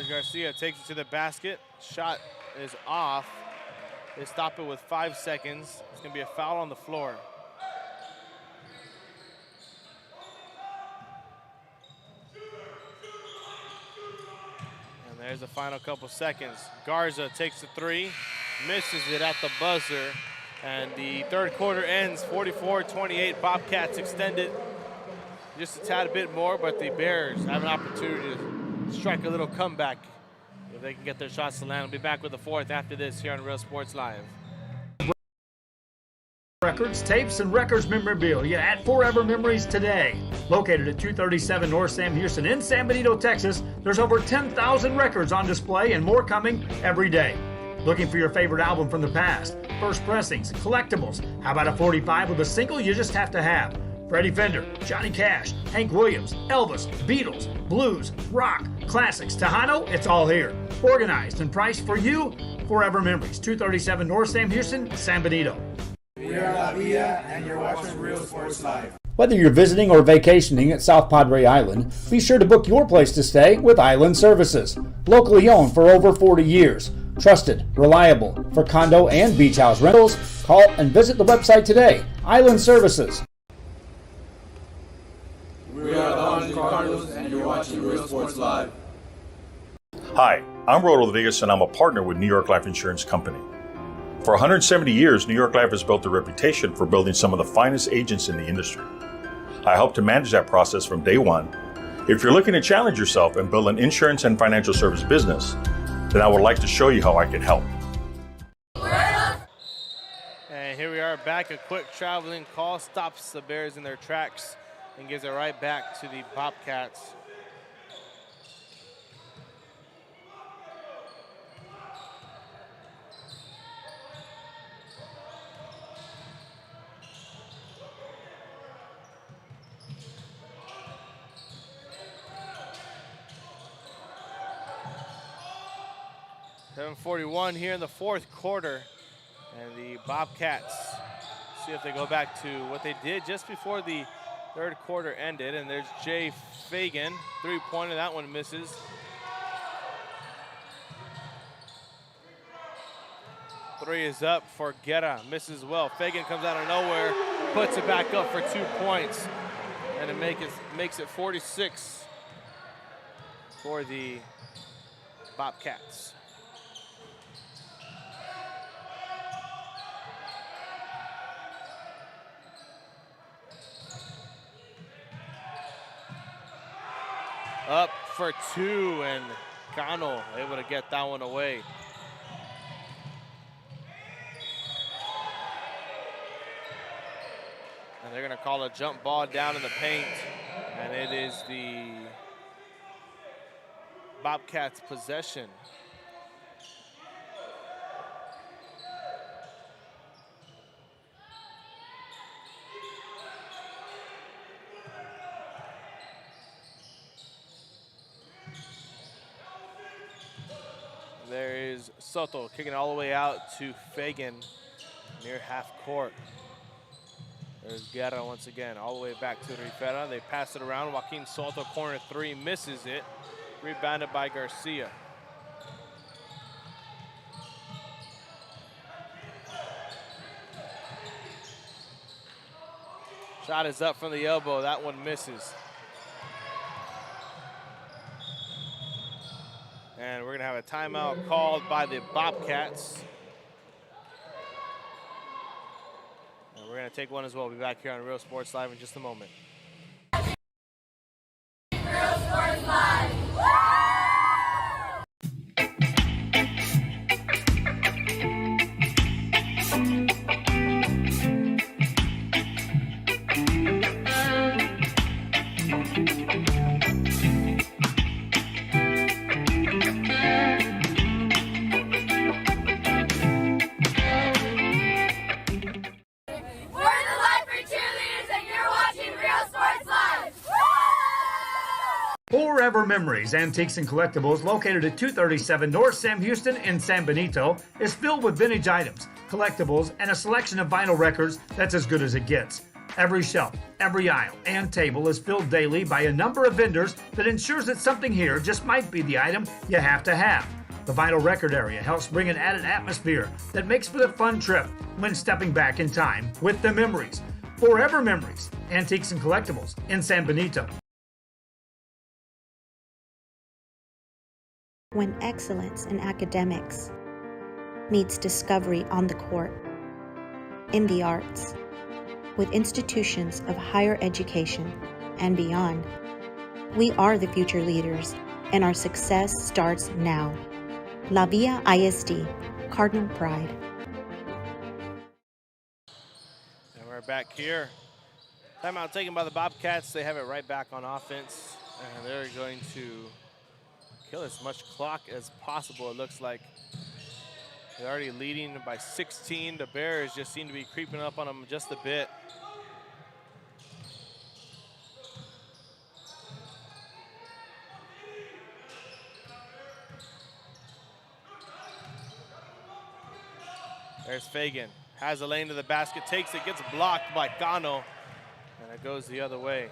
Garcia takes it to the basket. Shot is off. They stop it with 5 seconds. It's going to be a foul on the floor. And there's the final couple seconds. Garza takes the three, misses it at the buzzer, and the third quarter ends 44-28. Bobcats extended just a tad bit more, but the Bears have an opportunity to strike a little comeback if they can get their shots to land. We'll be back with the fourth after this here on Real Sports Live. Records, tapes, and records memorabilia at Forever Memories today. Located at 237 North Sam Houston in San Benito, Texas, there's over 10,000 records on display and more coming every day. Looking for your favorite album from the past? First pressings, collectibles. How about a 45 with a single you just have to have? Freddie Fender, Johnny Cash, Hank Williams, Elvis, Beatles, blues, rock, classics, Tejano, it's all here. Organized and priced for you. Forever Memories, 237 North Sam Houston, San Benito. We are La Villa, and you're watching Real Sports Live. Whether you're visiting or vacationing at South Padre Island, be sure to book your place to stay with Island Services. Locally owned for over 40 years. Trusted, reliable for condo and beach house rentals. Call and visit the website today. Island Services. We are the Harlingen Cardinals, and you're watching Real Sports Live. Hi, I'm Roldo Rodriguez, and I'm a partner with New York Life Insurance Company. For 170 years, New York Life has built a reputation for building some of the finest agents in the industry. I help to manage that process from day one. If you're looking to challenge yourself and build an insurance and financial service business, then I would like to show you how I can help. And here we are back. A quick traveling call stops the Bears in their tracks and gives it right back to the Bobcats. .41 here in the fourth quarter, and the Bobcats see if they go back to what they did just before the third quarter ended. And there's Jay Fagan, three-pointer, that one misses. Three is up for Guerra, misses well. Fagan comes out of nowhere, puts it back up for 2 points, and it makes it 46 for the Bobcats. Up for two, and Cano able to get that one away. And they're going to call a jump ball down in the paint, and it is the Bobcats' possession. There is Soto kicking all the way out to Fagan near half court. There's Guerra once again, all the way back to Rivera. They pass it around. Joaquin Soto, corner three, misses it. Rebounded by Garcia. Shot is up from the elbow. That one misses. And we're going to have a timeout called by the Bobcats. And we're going to take one as well. We'll be back here on Real Sports Live in just a moment. Real Sports Live. Forever Memories, Antiques and Collectibles, located at 237 North Sam Houston in San Benito, is filled with vintage items, collectibles, and a selection of vinyl records that's as good as it gets. Every shelf, every aisle, and table is filled daily by a number of vendors that ensures that something here just might be the item you have to have. The vinyl record area helps bring an added atmosphere that makes for the fun trip when stepping back in time with the memories. Forever Memories, Antiques and Collectibles in San Benito. When excellence in academics meets discovery on the court, in the arts, with institutions of higher education and beyond, we are the future leaders, and our success starts now. La Villa ISD, Cardinal Pride. And we're back here. Timeout taken by the Bobcats. They have it right back on offense, and they're going to kill as much clock as possible. It looks like they're already leading by 16. The Bears just seem to be creeping up on them just a bit. There's Fagan, has a lane to the basket, takes it, gets blocked by Cano, and it goes the other way.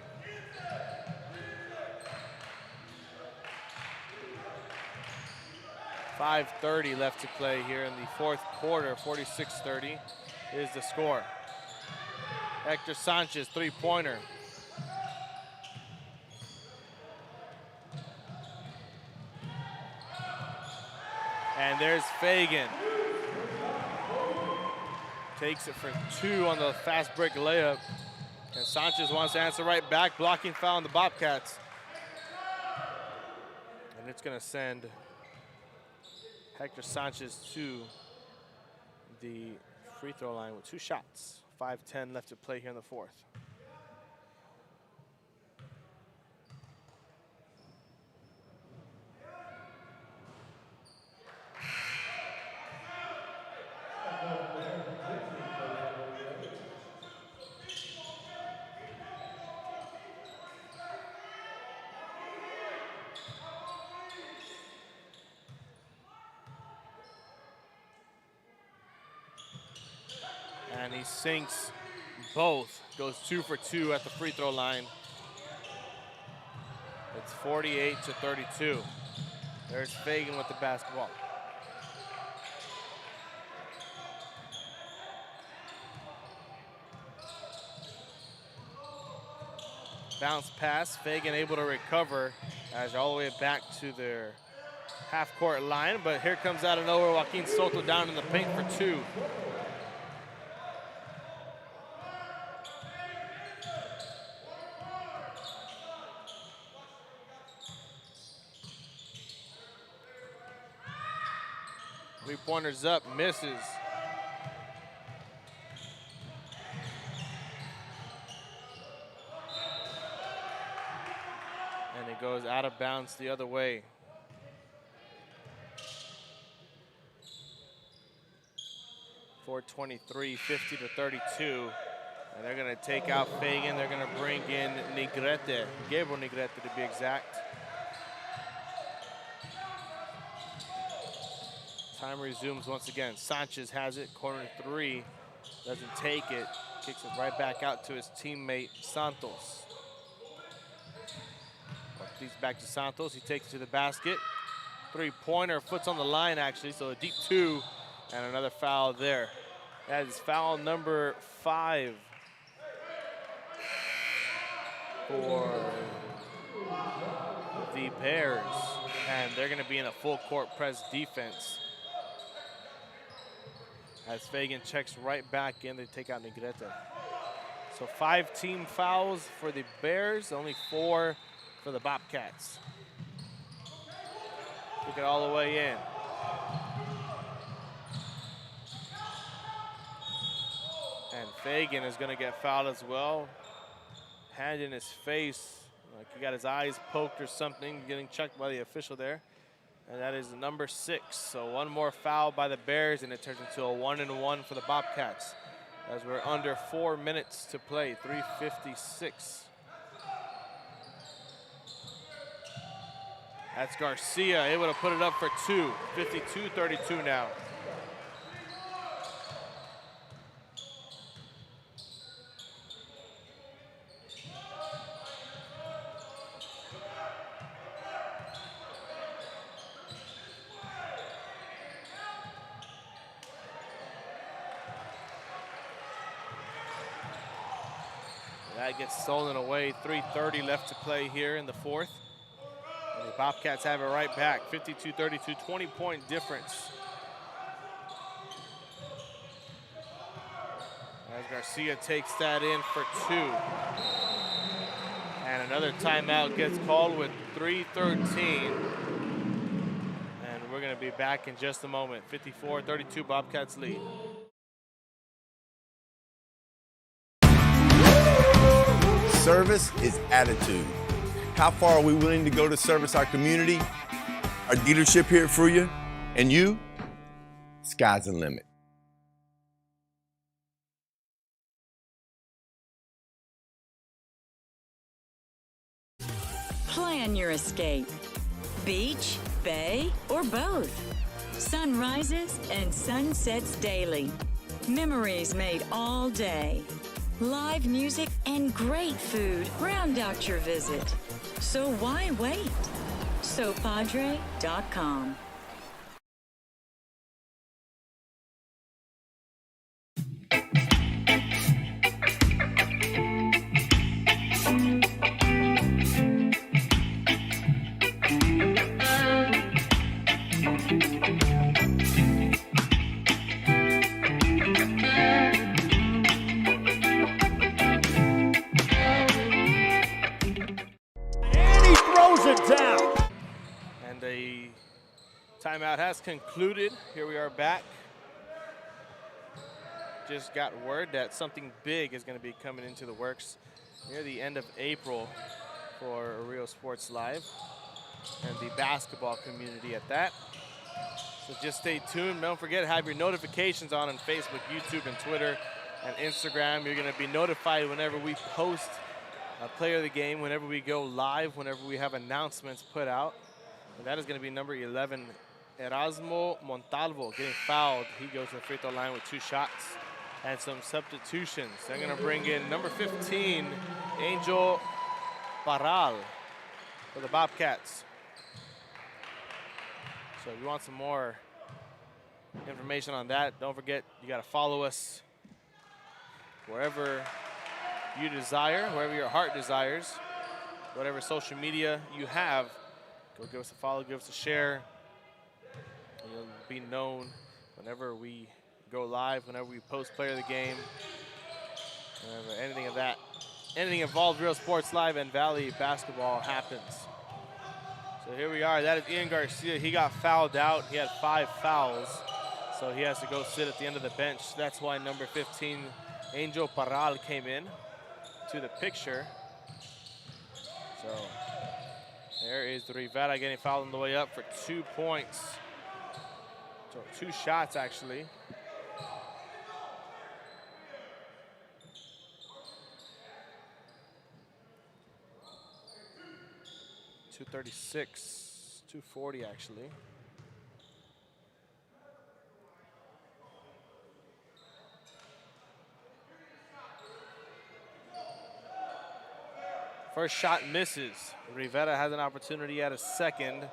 .5:30 left to play here in the fourth quarter. 46-30 is the score. Hector Sanchez, three-pointer. And there's Fagan. Takes it for two on the fast break layup. And Sanchez wants to answer right back. Blocking foul on the Bobcats. And it's going to send Hector Sanchez to the free throw line with two shots. 5:10 left to play here in the fourth. And he sinks both, goes 2 for 2 at the free throw line. It's 48-32. There's Fagan with the basketball. Bounce pass, Fagan able to recover as all the way back to their half-court line, but here comes out of nowhere Joaquin Soto down in the paint for two. Three-pointers up, misses. And it goes out of bounds the other way. .423, 50-32. And they're gonna take out Fagan. They're gonna bring in Negrete, Gabriel Negrete to be exact. Time resumes once again. Sanchez has it, corner three, doesn't take it, kicks it right back out to his teammate Santos. He's back to Santos, he takes it to the basket. Three-pointer, foot's on the line actually, so a deep two, and another foul there. That is foul number 5 for the Bears, and they're gonna be in a full court press defense. As Fagan checks right back in, they take out Negrete. So 5 team fouls for the Bears, only 4 for the Bobcats. Took it all the way in. And Fagan is gonna get fouled as well. Hand in his face, like he got his eyes poked or something, getting checked by the official there. And that is number 6. So one more foul by the Bears, and it turns into a 1-and-1 for the Bobcats. As we're under 4 minutes to play, 3:56. That's Garcia, able to put it up for 2. 52-32 now. That gets stolen away. 3:30 left to play here in the fourth. And the Bobcats have it right back. 52-32, 20-point difference. As Garcia takes that in for 2. And another timeout gets called with 3:13. And we're going to be back in just a moment. 54-32, Bobcats lead. Service is attitude. How far are we willing to go to service our community, our dealership here for you, and you? Sky's the limit. Plan your escape. Beach, bay, or both. Sunrises and sunsets daily. Memories made all day. Live music and great food round out your visit. So why wait? SoPadre.com. And the timeout has concluded. Here we are back. Just got word that something big is going to be coming into the works near the end of April for Real Sports Live and the basketball community at that. So just stay tuned. Don't forget to have your notifications on Facebook, YouTube, and Twitter, and Instagram. You're going to be notified whenever we post a player of the game, whenever we go live, whenever we have announcements put out. And that is going to be number 11, Erasmo Montalvo, getting fouled. He goes to the free throw line with 2 shots and some substitutions. They're going to bring in number 15, Angel Parral for the Bobcats. So if you want some more information on that, don't forget you got to follow us wherever you desire, wherever your heart desires, whatever social media you have. Go give us a follow, give us a share. And you'll be known whenever we go live, whenever we post player of the game, whenever anything of that, anything involved Real Sports Live and Valley basketball happens. So here we are. That is Ian Garcia. He got fouled out. He had 5 fouls, so he has to go sit at the end of the bench. That's why number 15, Angel Parral, came in to the picture. So there is Rivera getting fouled on the way up for 2 points. So 2 shots, actually. .236, 240 actually. First shot misses. Rivera has an opportunity at a second,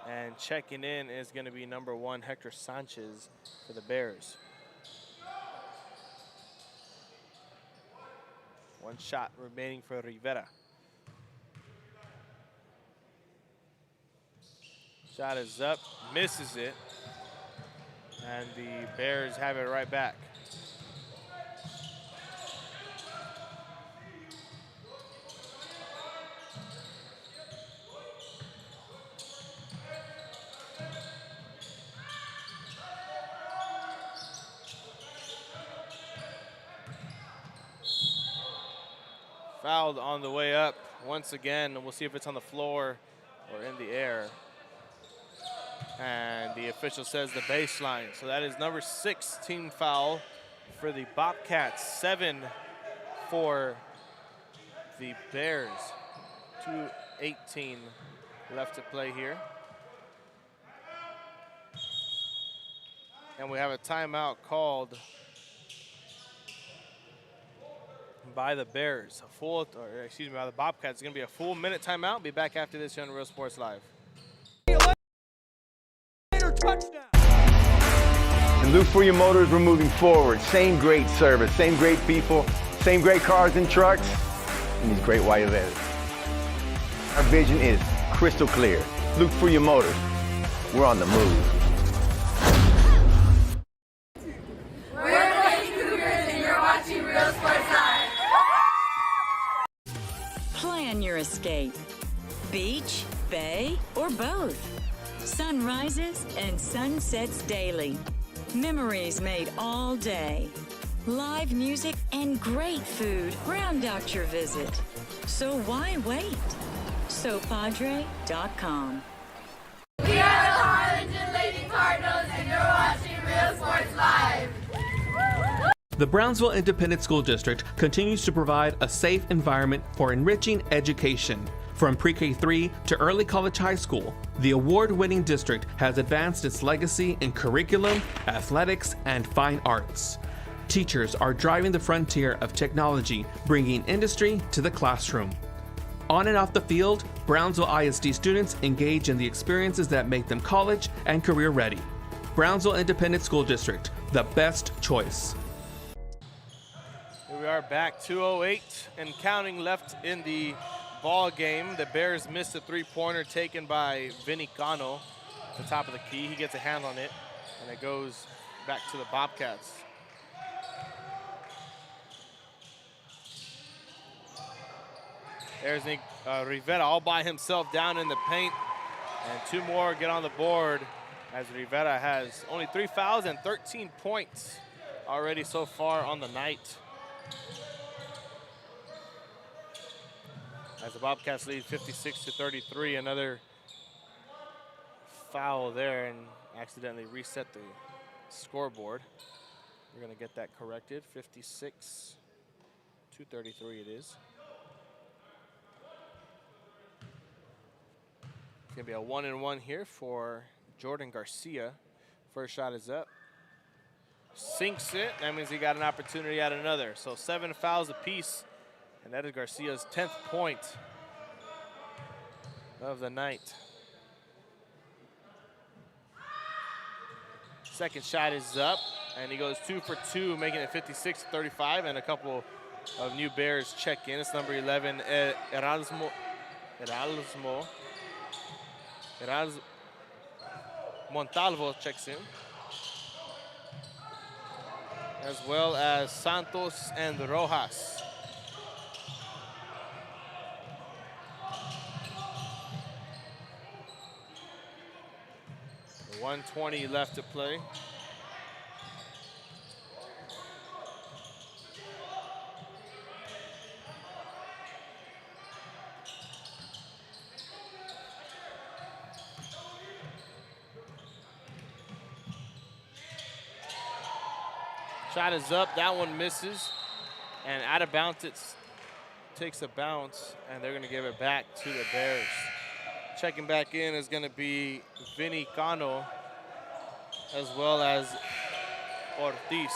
and checking in is going to be number 1, Hector Sanchez, for the Bears. 1 shot remaining for Rivera. Shot is up, misses it, and the Bears have it right back. Fouled on the way up once again, and we'll see if it's on the floor or in the air. And the official says the baseline. So that is number 6 team foul for the Bobcats, 7 for the Bears. 2:18 left to play here. And we have a timeout called by the Bears. By the Bobcats. It's going to be a full minute timeout. Be back after this here on Real Sports Live. And Luke for your motors, we're moving forward. Same great service, same great people, same great cars and trucks. and these great white letters. Our vision is crystal clear. Look for your motors. We're on the move. We're the Lady Cougars, and you're watching Real Sports Live. Plan your escape. Beach, bay, or both. Sunrises and sunsets daily. Memories made all day. Live music and great food round out your visit. So why wait? SoPadre.com. We are the Harlingen Lady Cardinals, and you're watching Real Sports Live. The Brownsville Independent School District continues to provide a safe environment for enriching education. From pre-K3 to early college high school, the award-winning district has advanced its legacy in curriculum, athletics, and fine arts. Teachers are driving the frontier of technology, bringing industry to the classroom. On and off the field, Brownsville ISD students engage in the experiences that make them college and career ready. Brownsville Independent School District, the best choice. Here we are back, 2:08 and counting left in the ball game. The Bears missed a three-pointer taken by Vinny Cano at the top of the key. He gets a hand on it, and it goes back to the Bobcats. There's Rivera all by himself down in the paint, and two more get on the board as Rivera has only 3 fouls and 13 points already so far on the night. As the Bobcats lead 56-33, another foul there and accidentally reset the scoreboard. We're gonna get that corrected, 56-33 it is. It's gonna be a 1-and-1 here for Jordan Garcia. First shot is up. Sinks it, that means he got an opportunity at another. So 7 fouls apiece, and that is Garcia's 10th point of the night. Second shot is up, and he goes 2 for 2, making it 56-35, and a couple of new Bears check in. It's number 11, Erasmo Montalvo checks in, as well as Santos and Rojas. The 1:20 left to play. Shot is up, that one misses, and out of bounds it takes a bounce, and they're gonna give it back to the Bears. Checking back in is gonna be Vinny Cano, as well as Ortiz.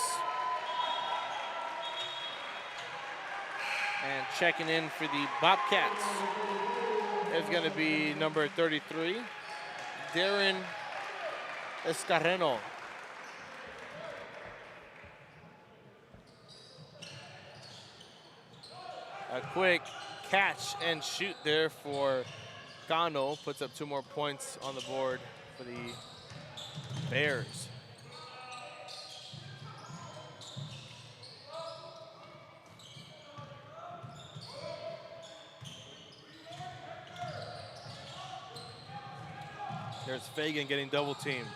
And checking in for the Bobcats is gonna be number 33, Darren Escarreno. A quick catch and shoot there for Cano, puts up 2 more points on the board for the Bears. There's Fagan getting double teamed.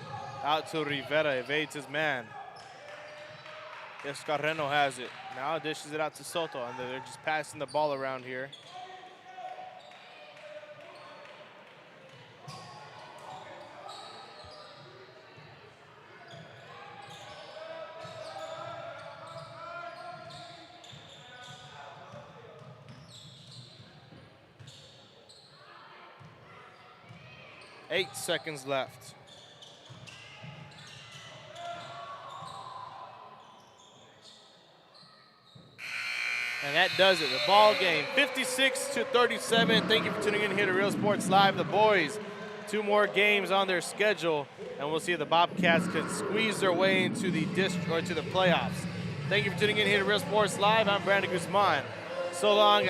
Out to Rivera, evades his man. Escarreno has it. Now dishes it out to Soto, and they're just passing the ball around here. Eight seconds left. And that does it. The ball game, 56-37. Thank you for tuning in here to Real Sports Live. The boys, 2 more games on their schedule, and we'll see if the Bobcats can squeeze their way into the to the playoffs. Thank you for tuning in here to Real Sports Live. I'm Brandon Guzman. So long.